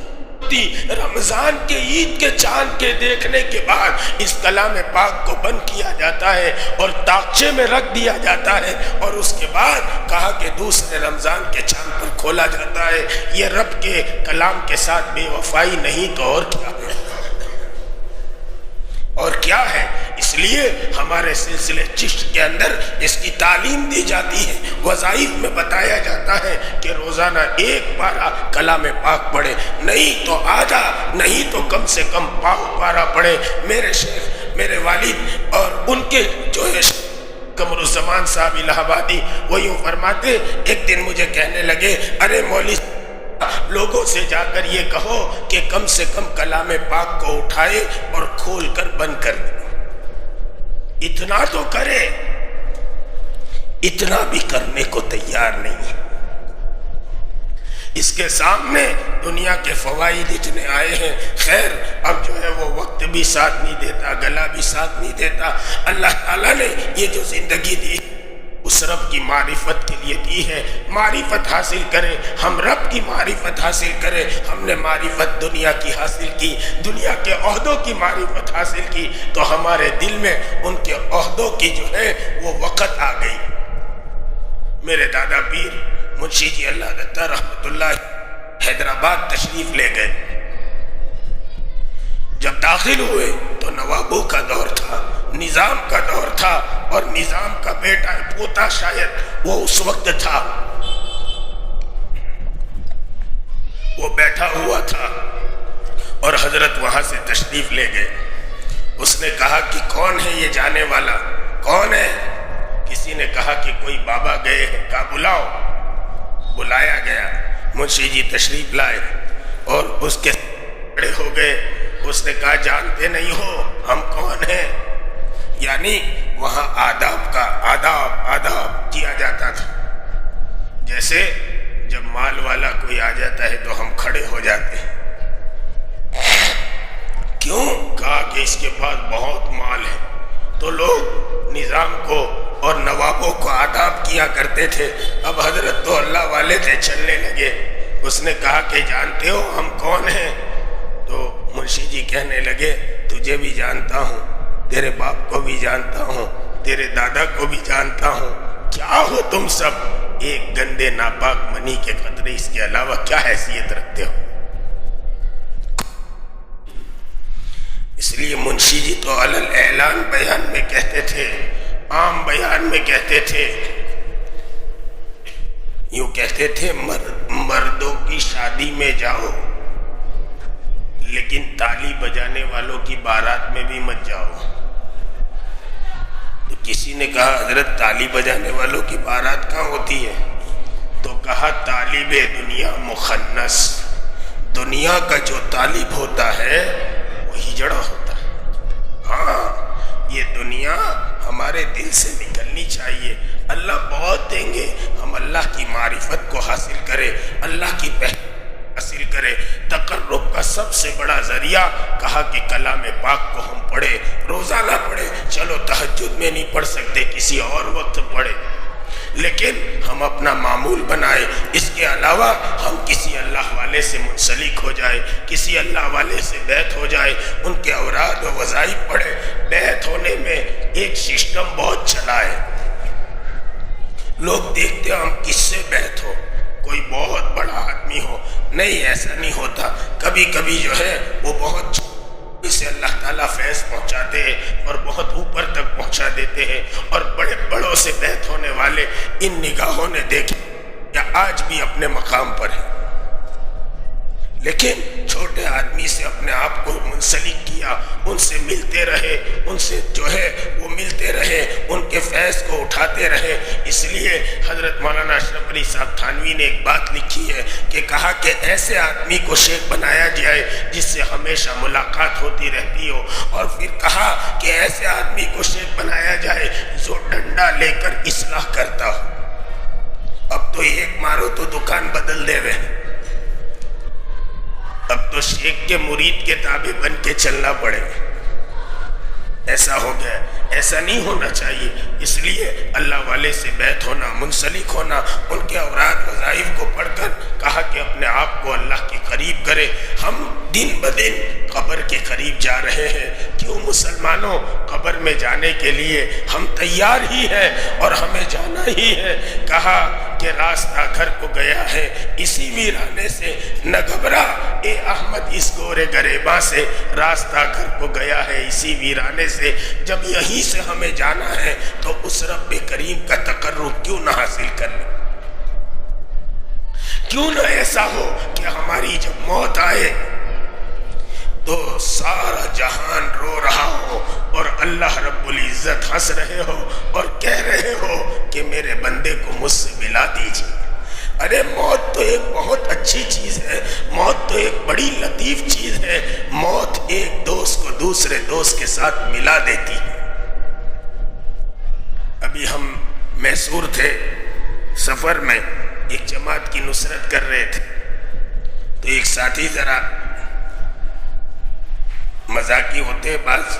رمضان کے عید کے چاند کے دیکھنے کے بعد اس کلام پاک کو بند کیا جاتا ہے اور تاقچے میں رکھ دیا جاتا ہے، اور اس کے بعد کہا کہ دوسرے رمضان کے چاند پر کھولا جاتا ہے۔ یہ رب کے کلام کے ساتھ بے وفائی نہیں تو اور کیا ہے؟ اور کیا ہے؟ اس لیے ہمارے سلسلے چشت کے اندر اس کی تعلیم دی جاتی ہے، وظائف میں بتایا جاتا ہے کہ روزانہ ایک پارہ کلام پاک پڑھے، نہیں تو آدھا، نہیں تو کم سے کم پاؤ پارہ پڑھے۔ میرے شیخ، میرے والد اور ان کے جو ہے قمر الزمان صاحب الہ آبادی، وہ یوں فرماتے، ایک دن مجھے کہنے لگے ارے مولوی لوگوں سے جا کر یہ کہو کہ کم سے کم کلام پاک کو اٹھائے اور کھول کر بند کر دے، اتنا تو کرے۔ اتنا بھی کرنے کو تیار نہیں۔ اس کے سامنے دنیا کے فوائد اتنے آئے ہیں، خیر اب جو ہے وہ وقت بھی ساتھ نہیں دیتا، گلا بھی ساتھ نہیں دیتا۔ اللہ تعالیٰ نے یہ جو زندگی دی اس رب کی معرفت کے لیے دی ہے، معرفت حاصل کرے، ہم رب کی معرفت حاصل کرے۔ ہم نے معرفت دنیا کی حاصل کی، دنیا کے عہدوں کی معرفت حاصل کی تو ہمارے دل میں ان کے عہدوں کی جو ہے وہ وقت آ گئی۔ میرے دادا پیر منشی جی اللہ دتا رحمت اللہ حیدرآباد تشریف لے گئے۔ جب داخل ہوئے تو نوابوں کا دور تھا، نظام کا دور تھا، اور نظام کا بیٹا پوتا شاید وہ اس وقت تھا، وہ بیٹھا ہوا تھا اور حضرت وہاں سے تشریف لے گئے۔ اس نے کہا کہ کون ہے یہ جانے والا، کون ہے؟ کسی نے کہا کہ کوئی بابا گئے ہیں۔ کہا بلاؤ۔ بلایا گیا، منشی جی تشریف لائے اور اس کے کھڑے ہو گئے۔ اس نے کہا جانتے نہیں ہو ہم کون ہیں؟ یعنی وہاں آداب کیا جاتا تھا، جیسے جب مال والا کوئی آ جاتا ہے تو ہم کھڑے ہو جاتے ہیں۔ کیوں؟ کہا کہ اس کے پاس بہت مال ہے۔ تو لوگ نظام کو اور نوابوں کو آداب کیا کرتے تھے۔ اب حضرت تو اللہ والے تھے، چلنے لگے۔ اس نے کہا کہ جانتے ہو ہم کون ہیں؟ تو منشی جی کہنے لگے تجھے بھی جانتا ہوں، تیرے باپ کو بھی جانتا ہوں، تیرے دادا کو بھی جانتا ہوں، کیا ہو تم سب؟ ایک گندے ناپاک منی کے قطرے، اس کے علاوہ کیا حیثیت رکھتے ہو؟ اس لیے منشی جی تو علل اعلان بیان میں کہتے تھے، عام بیان میں کہتے تھے، یوں کہتے تھے مردوں کی شادی میں جاؤ لیکن تالی بجانے والوں کی بارات میں بھی مت جاؤ۔ تو کسی نے کہا حضرت تالی بجانے والوں کی بارات کہاں ہوتی ہے؟ تو کہا طالب دنیا مخنث، دنیا کا جو طالب ہوتا ہے وہ ہجڑا ہوتا ہے۔ ہاں، یہ دنیا ہمارے دل سے نکلنی چاہیے۔ اللہ بہت دیں گے، ہم اللہ کی معرفت کو حاصل کریں، اللہ کی پہچان حاصل کرے۔ تقرب کا سب سے بڑا ذریعہ کہا کہ کلام پاک کو ہم پڑھے، روزانہ پڑھے، چلو تہجد میں نہیں پڑھ سکتے کسی اور وقت پڑھے، لیکن ہم اپنا معمول بنائے۔ اس کے علاوہ ہم کسی اللہ والے سے منسلک ہو جائے، کسی اللہ والے سے بیعت ہو جائے، ان کے اوراد و وظائف پڑھے۔ بیعت ہونے میں ایک سسٹم بہت چلا ہے، لوگ دیکھتے ہیں ہم کس سے بیعت ہو، کوئی بہت بڑا آدمی ہو، نہیں ایسا نہیں ہوتا۔ کبھی کبھی جو ہے وہ بہت اسے اللہ تعالیٰ فیض پہنچاتے ہیں اور بہت اوپر تک پہنچا دیتے ہیں، اور بڑے بڑوں سے بیعت ہونے والے ان نگاہوں نے دیکھے یا آج بھی اپنے مقام پر ہیں، لیکن چھوٹے آدمی سے اپنے آپ کو منسلک کیا، ان سے ملتے رہے، ان سے جو ہے وہ ملتے رہے، ان کے فیض کو اٹھاتے رہے۔ اس لیے حضرت مولانا اشرف علی صاحب تھانوی نے ایک بات لکھی ہے کہ کہا کہ ایسے آدمی کو شیخ بنایا جائے جس سے ہمیشہ ملاقات ہوتی رہتی ہو، اور پھر کہا کہ ایسے آدمی کو شیخ بنایا جائے جو ڈنڈا لے کر اصلاح کرتا ہو۔ اب تو ایک مارو تو دکان بدل دے رہے، اب تو شیخ کے مرید کے تابع بن کے چلنا پڑے، ایسا ہو گیا۔ ایسا نہیں ہونا چاہیے۔ اس لیے اللہ والے سے بیعت ہونا، منسلک ہونا، ان کے اوراد وظائف کو پڑھ کر کہا کہ اپنے آپ کو اللہ کے قریب کرے۔ ہم دن بدن قبر کے قریب جا رہے ہیں، کیوں مسلمانوں؟ قبر میں جانے کے لیے ہم تیار ہی ہیں اور ہمیں جانا ہی ہے۔ کہا کہ راستہ گھر کو گیا ہے اسی ویرانے سے، نہ گھبرا اے احمد اس گورے گریباں سے، راستہ گھر کو گیا ہے اسی ویرانے سے۔ جب یہیں سے ہمیں جانا ہے تو اس رب کریم کا تقرب کیوں نہ حاصل کر لیں؟ کیوں نہ ایسا ہو کہ ہماری جب موت آئے تو سارا جہان رو رہا ہو اور اللہ رب العزت ہنس رہے ہو اور کہہ رہے ہو کہ میرے بندے کو مجھ سے ملا دیجیے۔ ارے موت تو ایک بہت اچھی چیز ہے، موت تو ایک بڑی لطیف چیز ہے۔ موت ایک دوست کو دوسرے دوست کے ساتھ ملا دیتی ہے۔ ابھی ہم میسور تھے، سفر میں ایک جماعت کی نصرت کر رہے تھے، تو ایک ساتھی ذرا مذاقی ہوتے، بعض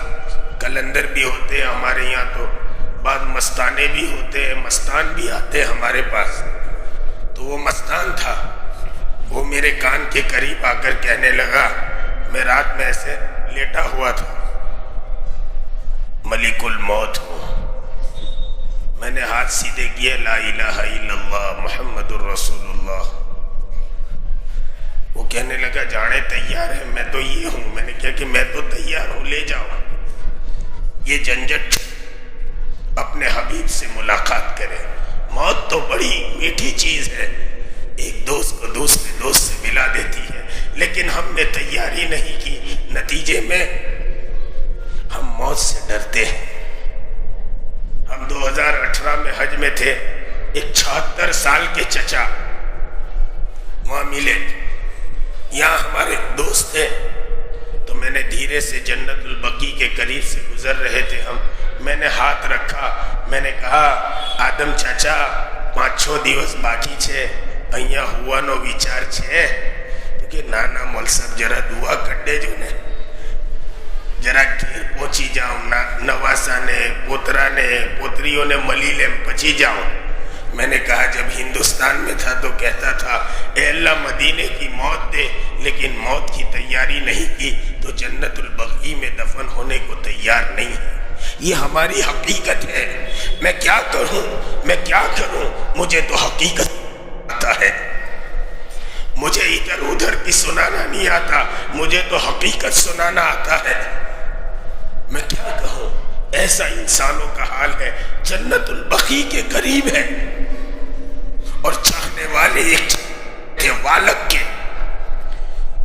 کلندر بھی ہوتے ہیں ہمارے یہاں، تو بعض مستانے بھی ہوتے ہیں، مستان بھی آتے ہیں ہمارے پاس۔ تو وہ مستان تھا، وہ میرے کان کے قریب آ کر کہنے لگا، میں رات میں ایسے لیٹا ہوا تھا، ملک الموت ہوں۔ میں نے ہاتھ سیدھے کیے، لا الہ الا اللہ محمد الرسول اللہ۔ وہ کہنے لگا جانے تیار ہے؟ میں تو یہ ہوں۔ میں نے کہا کہ میں تو تیار ہوں، لے جاؤ۔ یہ جھنجھٹ اپنے حبیب سے ملاقات کرے۔ موت تو بڑی میٹھی چیز ہے، ایک دوست کو دوسرے دوست سے ملا دیتی ہے، لیکن ہم نے تیاری نہیں کی، نتیجے میں ہم موت سے ڈرتے ہیں۔ ہم 2018 میں حج میں تھے، ایک 76 سال کے چچا وہاں ملے، یہاں ہمارے دوست تھے، تو میں نے دھیرے سے جنت البقیع کے قریب سے گزر رہے تھے ہم، میں نے ہاتھ رکھا، میں نے کہا آدم چاچا 5-6 દિવસ બાકી છે, અહીંયા હોવાનો વિચાર છે? તો કે ના ના મોલ સાહેબ જરા દુઆ કરી દેજો ને, જરા ઘેર પહોંચી જાઉં, નવાસાને પોતરાને પોતરીઓને મળી લે પછી જાઉં। میں نے کہا جب ہندوستان میں تھا تو کہتا تھا اے اللہ مدینے کی موت دے، لیکن موت کی تیاری نہیں کی تو جنت البقیع میں دفن ہونے کو تیار نہیں ہے۔ یہ ہماری حقیقت ہے۔ میں کیا کروں، میں کیا کروں، مجھے تو حقیقت آتا ہے، مجھے ادھر ادھر کی سنانا نہیں آتا، مجھے تو حقیقت سنانا آتا ہے۔ میں کیا کہوں، ایسا انسانوں کا حال ہے، جنت البقیع کے قریب ہے اور چاہنے والے ایک تھے والک کے،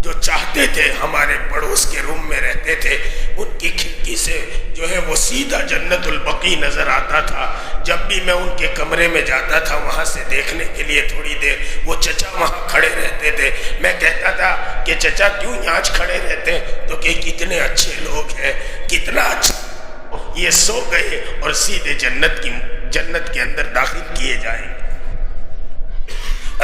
جو چاہتے تھے ہمارے پڑوس کے روم میں رہتے تھے، ان کی کھڑکی سے جو ہے وہ سیدھا جنت البقیع نظر آتا تھا۔ جب بھی میں ان کے کمرے میں جاتا تھا وہاں سے دیکھنے کے لیے تھوڑی دیر، وہ چچا وہاں کھڑے رہتے تھے۔ میں کہتا تھا کہ چچا کیوں یہاں کھڑے رہتے ہیں؟ تو کہ کتنے اچھے لوگ ہیں، کتنا اچھا، یہ سو گئے اور سیدھے جنت کے اندر داخل کیے جائیں گے۔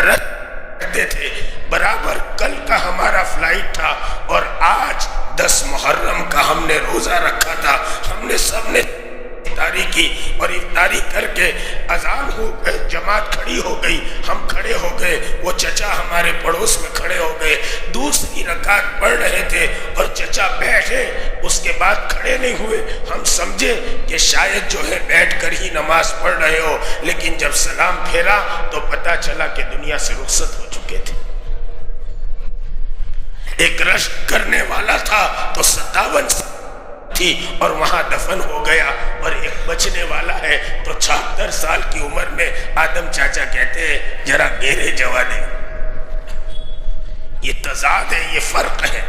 رکھتے تھے برابر کل کا ہمارا فلائٹ تھا اور آج 10 محرم کا ہم نے روزہ رکھا تھا۔ ہم نے سب نے افطاری کی اور افطاری کر کے اذان ہو گئے، جماعت کھڑی ہو گئی، ہم کھڑے ہو گئے، وہ چچا ہمارے پڑوس میں کھڑے ہو گئے، دوسری رکعت پڑھ رہے تھے اور چچا بیٹھے، اس کے بعد کھڑے نہیں ہوئے۔ ہم سمجھے کہ شاید جو ہے بیٹھ کر ہی نماز پڑھ رہے ہو، لیکن جب سلام پھیرا تو پتہ چلا کہ دنیا سے رخصت ہو چکے تھے۔ ایک رشک کرنے والا تھا تو 57 تھی اور وہاں دفن ہو گیا، اور ایک بچنے والا ہے تو 76 سال کی عمر میں آدم چاچا کہتے ہیں ذرا گہرے جوانی۔ یہ تضاد ہے، یہ فرق ہے۔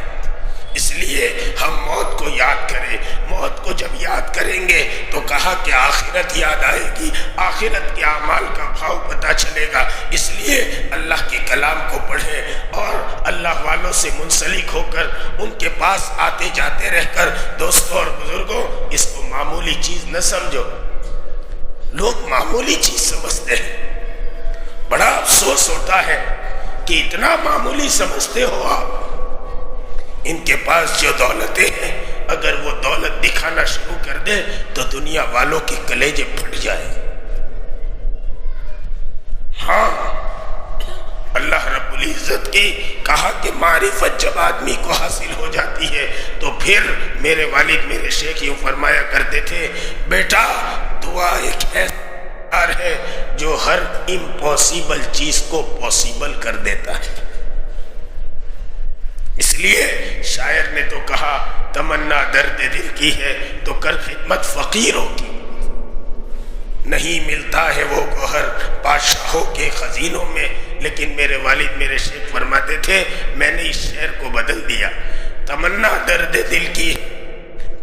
اس لیے ہم موت کو یاد کریں۔ موت کو جب یاد کریں گے تو کہا کہ آخرت یاد آئے گی، آخرت کے اعمال کا بھاؤ پتہ چلے گا۔ اس لیے اللہ کے کلام کو پڑھیں اور اللہ والوں سے منسلک ہو کر ان کے پاس آتے جاتے رہ کر، دوستوں اور بزرگوں، اس کو معمولی چیز نہ سمجھو۔ لوگ معمولی چیز سمجھتے ہیں، بڑا افسوس ہوتا ہے کہ اتنا معمولی سمجھتے ہو آپ۔ ان کے پاس جو دولتیں ہیں، اگر وہ دولت دکھانا شروع کر دے تو دنیا والوں کے کلیجے پھٹ جائے۔ ہاں، اللہ رب العزت کی کہا کہ معرفت جب آدمی کو حاصل ہو جاتی ہے تو پھر میرے والد میرے شیخ یوں فرمایا کرتے تھے، بیٹا دعا ایک ایسا ہے جو ہر امپاسبل چیز کو پاسبل کر دیتا ہے۔ اس لیے شاعر نے تو کہا تمنا درد دل کی ہے تو کر خدمت فقیروں کی، نہیں ملتا ہے وہ گوہر بادشاہوں کے خزینوں میں۔ لیکن میرے والد میرے شیخ فرماتے تھے میں نے اس شعر کو بدل دیا، تمنا درد دل کی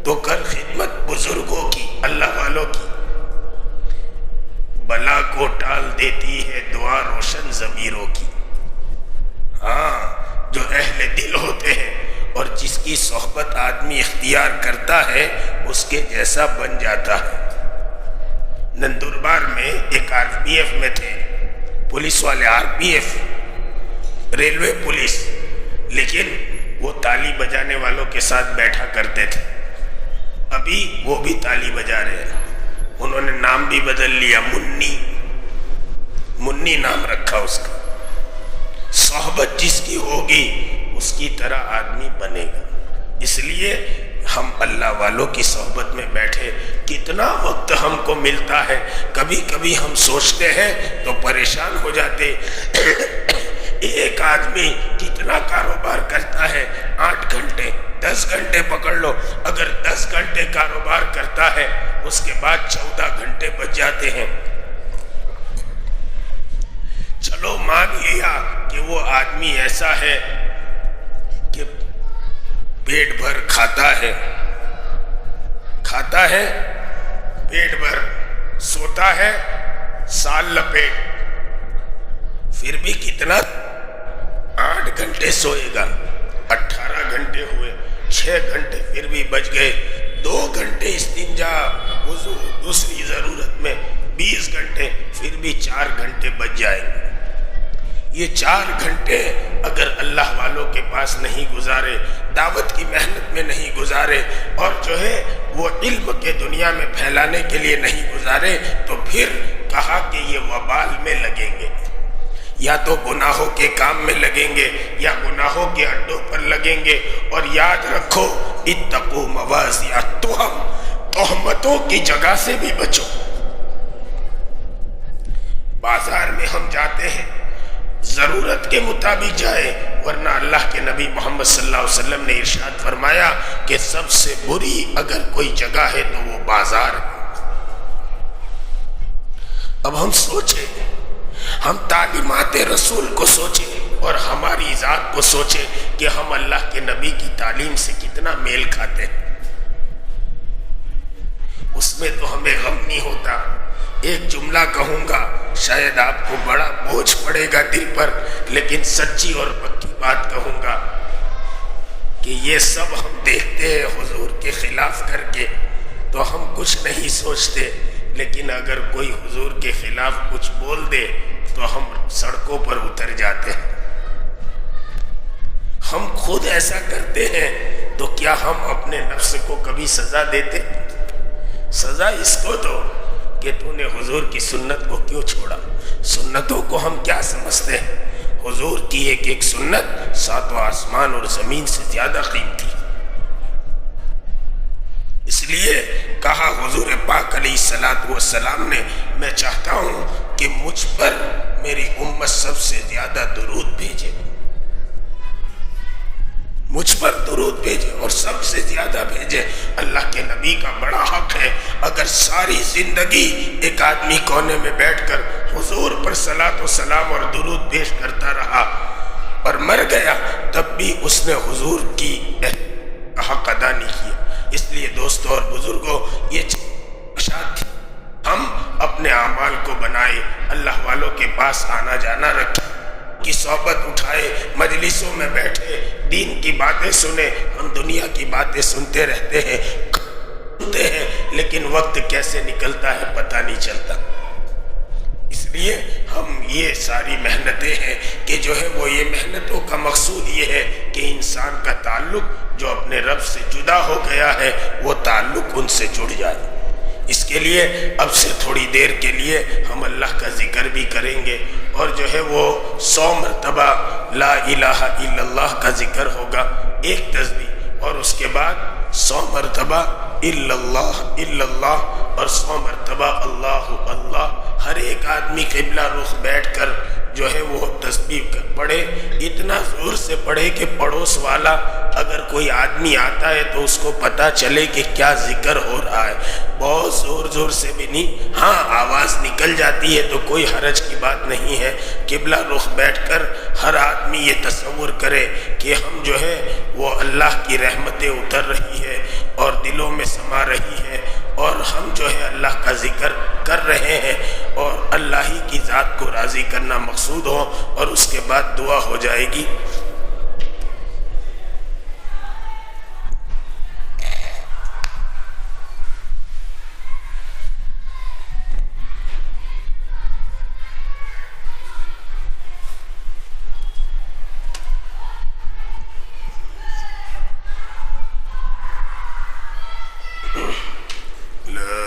تو کر خدمت بزرگوں کی، اللہ والوں کی، بلا کو ٹال دیتی ہے دعا روشن ضمیروں کی۔ ہاں، جو اہل دل ہوتے ہیں اور جس کی صحبت آدمی اختیار کرتا ہے اس کے جیسا بن جاتا ہے۔ نندربار میں ایک RPF میں تھے، پولیس والے، RPF ریلوے پولیس، لیکن وہ تالی بجانے والوں کے ساتھ بیٹھا کرتے تھے۔ ابھی وہ بھی تالی بجا رہے ہیں، انہوں نے نام بھی بدل لیا، منی نام رکھا اس کا۔ صحبت جس کی ہوگی اس کی طرح آدمی بنے گا۔ اس لیے ہم اللہ والوں کی صحبت میں بیٹھے، کتنا وقت ہم کو ملتا ہے۔ کبھی کبھی ہم سوچتے ہیں تو پریشان ہو جاتے، ایک آدمی کتنا کاروبار کرتا ہے، 8 گھنٹے 10 گھنٹے پکڑ لو، اگر 10 گھنٹے کاروبار کرتا ہے اس کے بعد 14 گھنٹے بچ جاتے ہیں۔ چلو مان لیا کہ وہ آدمی ایسا ہے کہ پیٹ بھر کھاتا ہے پیٹ بھر، سوتا ہے سال لپیٹ، پھر بھی کتنا 8 گھنٹے سوئے گا، 18 گھنٹے ہوئے، 6 گھنٹے پھر بھی بچ گئے، 2 گھنٹے استنجا وضو دوسری ضرورت میں، 20 گھنٹے، پھر بھی 4 گھنٹے بچ جائیں گے۔ یہ 4 گھنٹے اگر اللہ والوں کے پاس نہیں گزارے، دعوت کی محنت میں نہیں گزارے، اور جو ہے وہ علم کے دنیا میں پھیلانے کے لیے نہیں گزارے، تو پھر کہا کہ یہ وبال میں لگیں گے، یا تو گناہوں کے کام میں لگیں گے یا گناہوں کے اڈوں پر لگیں گے۔ اور یاد رکھو، اتقوا موازی التہم، تہمتوں کی جگہ سے بھی بچو۔ بازار میں ہم جاتے ہیں، ضرورت کے مطابق جائے، ورنہ اللہ کے نبی محمد صلی اللہ علیہ وسلم نے ارشاد فرمایا کہ سب سے بری اگر کوئی جگہ ہے تو وہ بازار ہے۔ اب ہم سوچیں، ہم تعلیمات رسول کو سوچیں، اور ہماری ذات کو سوچے کہ ہم اللہ کے نبی کی تعلیم سے کتنا میل کھاتے ہیں، اس میں تو ہمیں غم نہیں ہوتا۔ ایک جملہ کہوں گا، شاید آپ کو بڑا بوجھ پڑے گا دل پر، لیکن سچی اور پکی بات کہوں گا کہ یہ سب ہم دیکھتے ہیں حضور کے خلاف کر کے تو ہم کچھ نہیں سوچتے، لیکن اگر کوئی حضور کے خلاف کچھ بول دے تو ہم سڑکوں پر اتر جاتے ہیں۔ ہم خود ایسا کرتے ہیں تو کیا ہم اپنے نفس کو کبھی سزا دیتے؟ سزا اس کو دو کہ تو نے حضور کی سنت کو کیوں چھوڑا۔ سنتوں کو ہم کیا سمجھتے ہیں؟ حضور کی ایک ایک سنت ساتوں آسمان اور زمین سے زیادہ قیمتی، اس لیے کہا حضور پاک علیہ السلام نے، میں چاہتا ہوں کہ مجھ پر میری امت سب سے زیادہ درود بھیجے، مجھ پر درود بھیجے اور سب سے زیادہ بھیجے۔ اللہ کے نبی کا بڑا حق ہے، اگر ساری زندگی ایک آدمی کونے میں بیٹھ کر حضور پر صلاۃ و سلام اور درود پیش کرتا رہا اور مر گیا، تب بھی اس نے حضور کی حق ادا نہیں کیا۔ اس لیے دوستوں اور بزرگوں، یہ ارشاد تھی، ہم اپنے اعمال کو بنائے، اللہ والوں کے پاس آنا جانا رکھیں، کی صحبت اٹھائے، مجلسوں میں بیٹھے، دین کی باتیں سنیں۔ ہم دنیا کی باتیں سنتے رہتے ہیں لیکن وقت کیسے نکلتا ہے پتہ نہیں چلتا۔ اس لیے ہم یہ ساری محنتیں ہیں کہ جو ہے وہ یہ محنتوں کا مقصود یہ ہے کہ انسان کا تعلق جو اپنے رب سے جدا ہو گیا ہے وہ تعلق ان سے جڑ جائے۔ اس کے لیے اب سے تھوڑی دیر کے لیے ہم اللہ کا ذکر بھی کریں گے، اور جو ہے وہ 100 مرتبہ لا الہ الا اللہ کا ذکر ہوگا، ایک تسبیح، اور اس کے بعد 100 مرتبہ الا اللہ اور 100 مرتبہ اللہ اللہ۔ ہر ایک آدمی قبلہ رخ بیٹھ کر جو ہے وہ تسبیح پڑھے، اتنا زور سے پڑھے کہ پڑوس والا اگر کوئی آدمی آتا ہے تو اس کو پتہ چلے کہ کیا ذکر ہو رہا ہے۔ بہت زور زور سے بھی نہیں، ہاں آواز نکل جاتی ہے تو کوئی حرج کی بات نہیں ہے۔ قبلہ رخ بیٹھ کر ہر آدمی یہ تصور کرے کہ ہم جو ہے وہ اللہ کی رحمتیں اتر رہی ہے اور دلوں میں سما رہی ہے، اور ہم جو ہے اللہ کا ذکر کر رہے ہیں، اور اللہ ہی کی ذات کو راضی کرنا مقصود ہو، اور اس کے بعد دعا ہو جائے گی۔ لا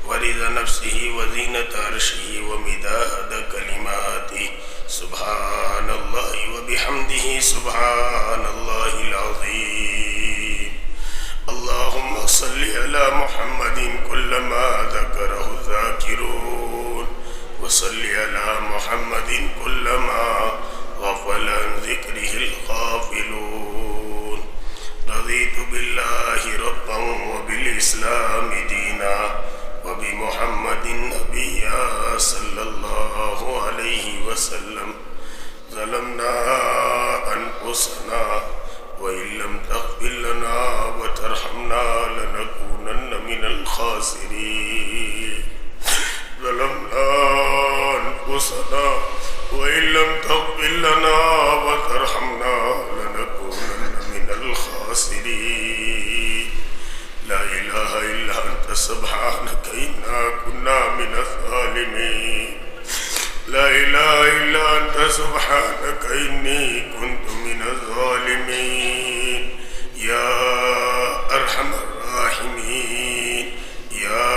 ورضا نفسه وزینة عرشه ومداد کلماته سبحان اللہ وبحمده سبحان اللہ العظیم اللهم صل على محمد كلما ذكره الذاكرون وصل على محمد كلما غفل عن ذكره الغافلون رضيت بالله ربا وبالإسلام دينا وبمحمد نبيا صلى الله عليه وسلم ظلمنا أنفسنا وإن لم تغفر لنا وترحمنا لنكونن من الخاسرين ظلمنا أنفسنا وإن لم تغفر لنا وترحمنا لنكونن من الخاسرين لا إله إلا أنت سبحانك إنا كنا من الظالمين لا إله إلا أنت سبحانك إني كنت من الظالمين يا أرحم الراحمين يا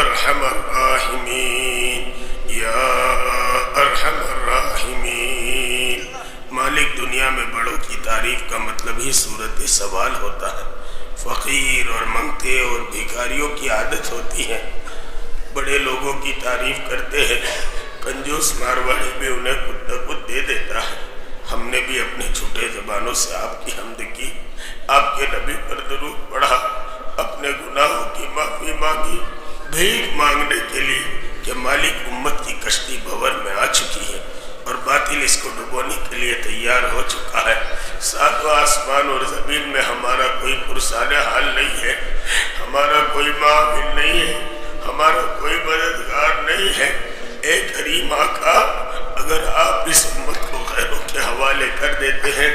أرحم الراحمين يا أرحم الراحمين مالک دنیا میں بڑوں کی تعریف کا مطلب ہی صورت سوال ہوتا ہے. فقیر اور منگتے اور بھکاریوں کی عادت ہوتی ہے بڑے لوگوں کی تعریف کرتے ہیں. کنجوس مارواڑی بھی انہیں کچھ نہ کچھ دے دیتا ہے. ہم نے بھی اپنے چھوٹے زبانوں سے آپ کی حمد کی, آپ کے نبی پر درود پڑھا, اپنے گناہوں کی معافی مانگی, بھیک مانگنے کے لیے کہ مالک امت کی کشتی بھور میں آ چکی ہے اور باطل اس کو ڈبونے کے لیے تیار ہو چکا ہے. ساتواں آسمان اور زمین میں ہمارا کوئی پرسان حال نہیں ہے, ہمارا کوئی معاون نہیں ہے, ہمارا کوئی مددگار نہیں ہے. اے کریم آقا, اگر آپ اس امت کو غیروں کے حوالے کر دیتے ہیں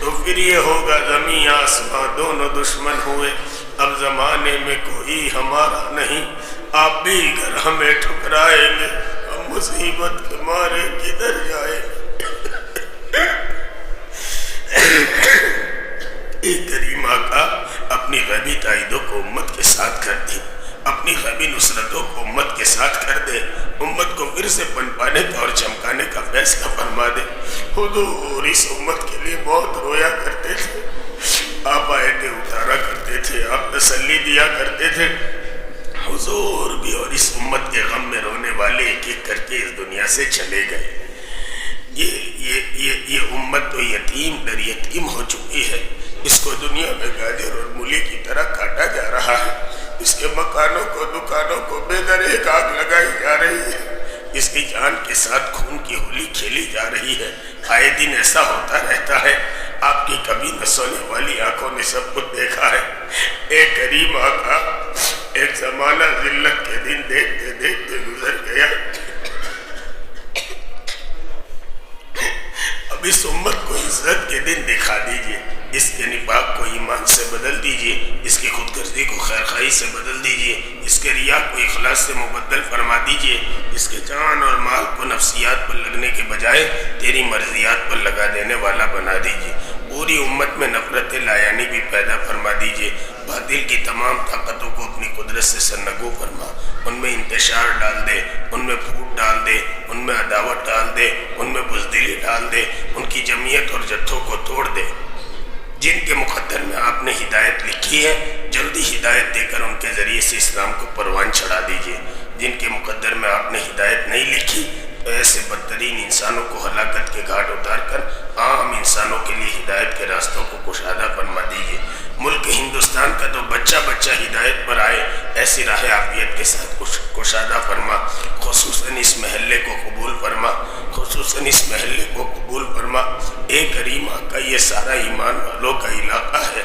تو پھر یہ ہوگا زمین آسمان دونوں دشمن ہوئے, اب زمانے میں کوئی ہمارا نہیں. آپ بھی اگر ہمیں ٹھکرائیں گے ہم مصیبت کے مارے کدھر جائیں. اے کریم آقا, اپنی غیبی تائیدوں کو امت کے ساتھ کر دی. اپنی غیبی نصرتوں کو امت کے ساتھ کر دے، امت کو پھر سے پنپانے کا اور چمکانے کا فیصلہ فرما دے۔ حضور اس امت کے لیے بہت رویا کرتے تھے، آپ آیتیں اتارا کرتے تھے، آپ تسلی دیا کرتے تھے۔ حضور بھی اور اس امت کے غم میں رونے والے ایک ایک کر کے اس دنیا سے چلے گئے۔ یہ امت تو یتیم در یتیم ہو چکی ہے، اس کو دنیا میں گاجر اور مولی کی طرح کاٹا جا رہا ہے، اس کے مکانوں کو دکانوں کو بے در ایک آگ لگائی جا رہی ہے، اس کی جان کے ساتھ خون کی ہولی کھیلی جا رہی ہے۔ آئے دن ایسا ہوتا رہتا ہے، آپ کی کبھی نہ سونے والی آنکھوں نے سب کچھ دیکھا ہے۔ ایک کریم آقا ایک زمانہ ذلت کے دن دیکھتے دیکھتے گزر گیا، اب اس امت کو عزت کے دن دکھا دیجئے، اس کے نفاق کو ایمان سے بدل دیجئے، اس کی خود غرضی کو خیرخواہی سے بدل دیجئے، اس کے ریا کو اخلاص سے مبدل فرما دیجئے، اس کے جان اور مال کو نفسیات پر لگنے کے بجائے تیری مرضیات پر لگا دینے والا بنا دیجئے۔ پوری امت میں نفرت لایانی بھی پیدا فرما دیجئے، باطل کی تمام طاقتوں کو اپنی قدرت سے سرنگو فرما، ان میں انتشار ڈال دے، ان میں پھوٹ ڈال دے، ان میں عداوت ڈال دے، ان میں بزدلی ڈال دے، ان کی جمعیت اور جتھوں کو توڑ دے۔ جن کے مقدر میں آپ نے ہدایت لکھی ہے، جلدی ہدایت دے کر ان کے ذریعے سے اسلام کو پروان چڑھا دیجئے۔ جن کے مقدر میں آپ نے ہدایت نہیں لکھی، تو ایسے بدترین انسانوں کو ہلاکت کے گھاٹ اتار کر عام انسانوں کے لیے ہدایت کے راستوں کو کشادہ فرما دیجئے۔ ملک ہندوستان کا تو بچہ بچہ ہدایت پر آئے، ایسی راہ عافیت کے ساتھ کشادہ فرما، خصوصاً اس محلے کو قبول فرما، خصوصاً اس محلے کو قبول فرما۔ اے کریم آقا یہ سارا ایمان والوں کا علاقہ ہے،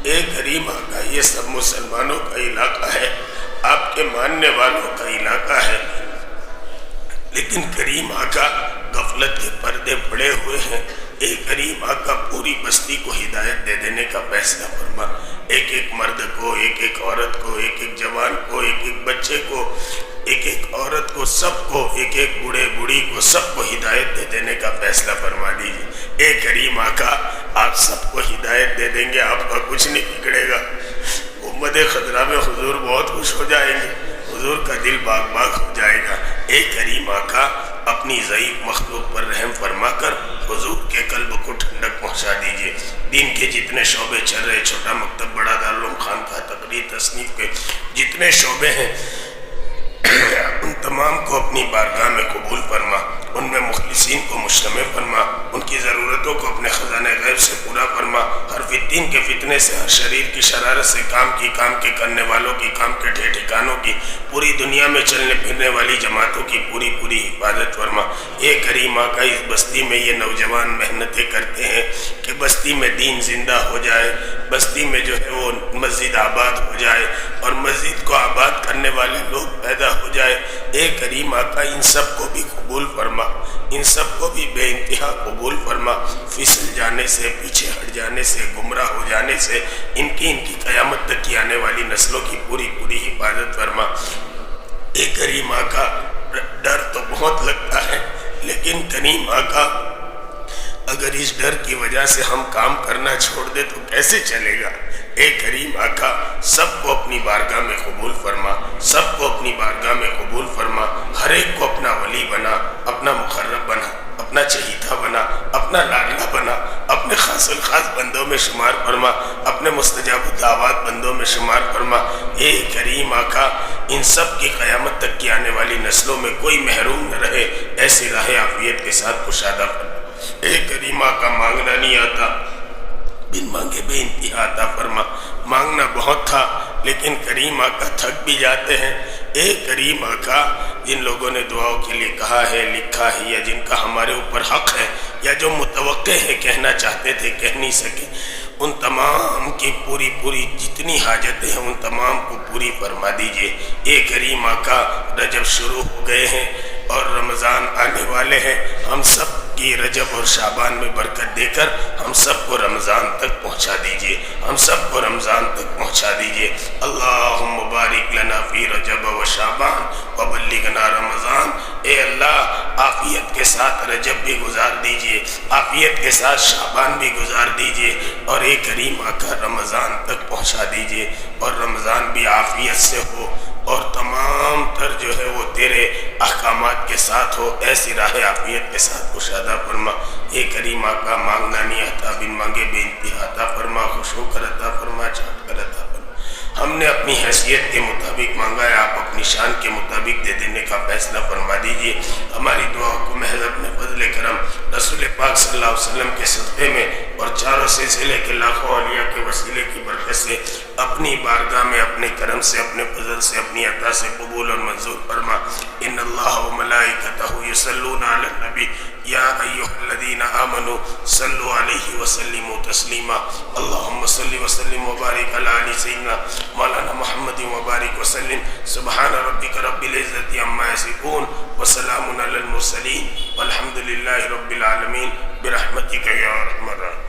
اے کریم آقا یہ سب مسلمانوں کا علاقہ ہے، آپ کے ماننے والوں کا علاقہ ہے، لیکن کریم آقا غفلت کے پردے پڑے ہوئے ہیں۔ اے کریم آقا پوری بستی کو ہدایت دے دینے کا فیصلہ فرما، ایک ایک مرد کو، ایک ایک عورت کو، ایک ایک جوان کو، ایک ایک بچے کو، ایک ایک عورت کو، سب کو، ایک ایک بوڑھے بوڑھی کو، سب کو ہدایت دے دینے کا فیصلہ فرما دیجیے۔ اے کریم آقا آپ سب کو ہدایت دے دیں گے، آپ کا کچھ نہیں بگڑے گا۔ امت خضرا میں حضور بہت خوش ہو جائیں گے، حضور کا دل باغ باغ ہو جائے گا۔ اے کریم آقا اپنی ضعیف مخلوق پر رحم فرما کر حضور کے قلب کو ٹھنڈک پہنچا دیجئے۔ دین کے جتنے شعبے چل رہے، چھوٹا مکتب، بڑا دارالعلوم، خانقاہ، تقریر، تصنیف کے جتنے شعبے ہیں، ان تمام کو اپنی بارگاہ میں قبول فرما، ان میں مخلصین کو مجتمع فرما، ان کی ضرورتوں کو اپنے خزانہ غیب سے پورا فرما، ہر فتین کے فتنے سے، ہر شریر کی شرارت سے، کام کے کرنے والوں کی، کام کے ٹھکانوں کی، پوری دنیا میں چلنے پھرنے والی جماعتوں کی پوری حفاظت فرما۔ اے کریم آقا اس بستی میں یہ نوجوان محنتیں کرتے ہیں کہ بستی میں دین زندہ ہو جائے، بستی میں جو ہے وہ مسجد آباد ہو جائے اور مسجد کو آباد کرنے والے لوگ پیدا ہو جائے۔ اے کریم آقا ان سب کو بھی قبول فرما، ان سب کو بھی بے انتہا قبول فرما، پھسل جانے سے، پیچھے ہٹ جانے سے، گمراہ ہو جانے سے ان کی قیامت تک کی آنے والی نسلوں کی پوری حفاظت فرما۔ اے کریم آقا ڈر تو بہت لگتا ہے، لیکن کریم آقا اگر اس ڈر کی وجہ سے ہم کام کرنا چھوڑ دے تو کیسے چلے گا؟ اے کریم آقا سب کو اپنی بارگاہ میں قبول فرما، سب کو اپنی بارگاہ میں قبول فرما، ہر ایک کو اپنا ولی بنا، اپنا مقرب بنا، اپنا چہیتا بنا، اپنا لاڈلا بنا، اپنے خاص الخاص بندوں میں شمار فرما، اپنے مستجاب الدعوات بندوں میں شمار فرما۔ اے کریم آقا ان سب کی قیامت تک کی آنے والی نسلوں میں کوئی محروم نہ رہے، ایسی راہ عافیت کے ساتھ کشادہ فرما۔ اے کریم آقا مانگنا نہیں آتا، بن مانگے بے انتہا عطا فرما۔ مانگنا بہت تھا لیکن کریم آقا تھک بھی جاتے ہیں۔ اے کریم آقا جن لوگوں نے دعاؤں کے لیے کہا ہے، لکھا ہے، یا جن کا ہمارے اوپر حق ہے یا جو متوقع ہے کہنا چاہتے تھے کہہ نہیں سکے، ان تمام کی پوری جتنی حاجتیں ہیں ان تمام کو پوری فرما دیجئے۔ اے کریم آقا رجب شروع ہو گئے ہیں اور رمضان آنے والے ہیں، ہم سب کی رجب اور شعبان میں برکت دے کر ہم سب کو رمضان تک پہنچا دیجئے، ہم سب کو رمضان تک پہنچا دیجئے۔ اللہم بارک لنا فی رجب و شعبان وبلغنا رمضان۔ اے اللہ عافیت کے ساتھ رجب بھی گزار دیجئے، عافیت کے ساتھ شعبان بھی گزار دیجئے، اور اے کریم آقا رمضان تک پہنچا دیجئے، اور رمضان بھی عافیت سے ہو، تیرے احکامات کے ساتھ ہو، ایسی راہ عافیت کے ساتھ کشادہ فرما۔ اے کریم آقا، مانگنا نہیں آتا، بن مانگے بے انتہا عطا فرما، خوش ہو کر عطا فرما، چاہت کر عطا فرما۔ ہم نے اپنی حیثیت کے مطابق مانگا ہے، آپ اپنی شان کے مطابق دے دینے کا فیصلہ فرما دیجئے۔ ہماری دعا کو محض اپنے فضل کرم رسول پاک صلی اللہ علیہ وسلم کے صدقے میں اور چاروں سلسلے کے لاکھوں اولیاء کے وسیلے کی برکت سے اپنی بارگاہ میں اپنے کرم سے، اپنے فضل سے، اپنی عطا سے قبول اور منظور فرما۔ ان اللہ و ملائکتہ یصلون علی النبی یا ایھا الذین آمنوا صلوا علیہ وسلموا تسلیما۔ اللہم صل وسلم وبارک علی آل سیدنا مولانا محمد وبارک وسلم۔ سبحان ربک رب العزت عما یصفون وسلام علی المرسلین والحمد للہ رب العالمین برحمتک یا ارحم الراحمین۔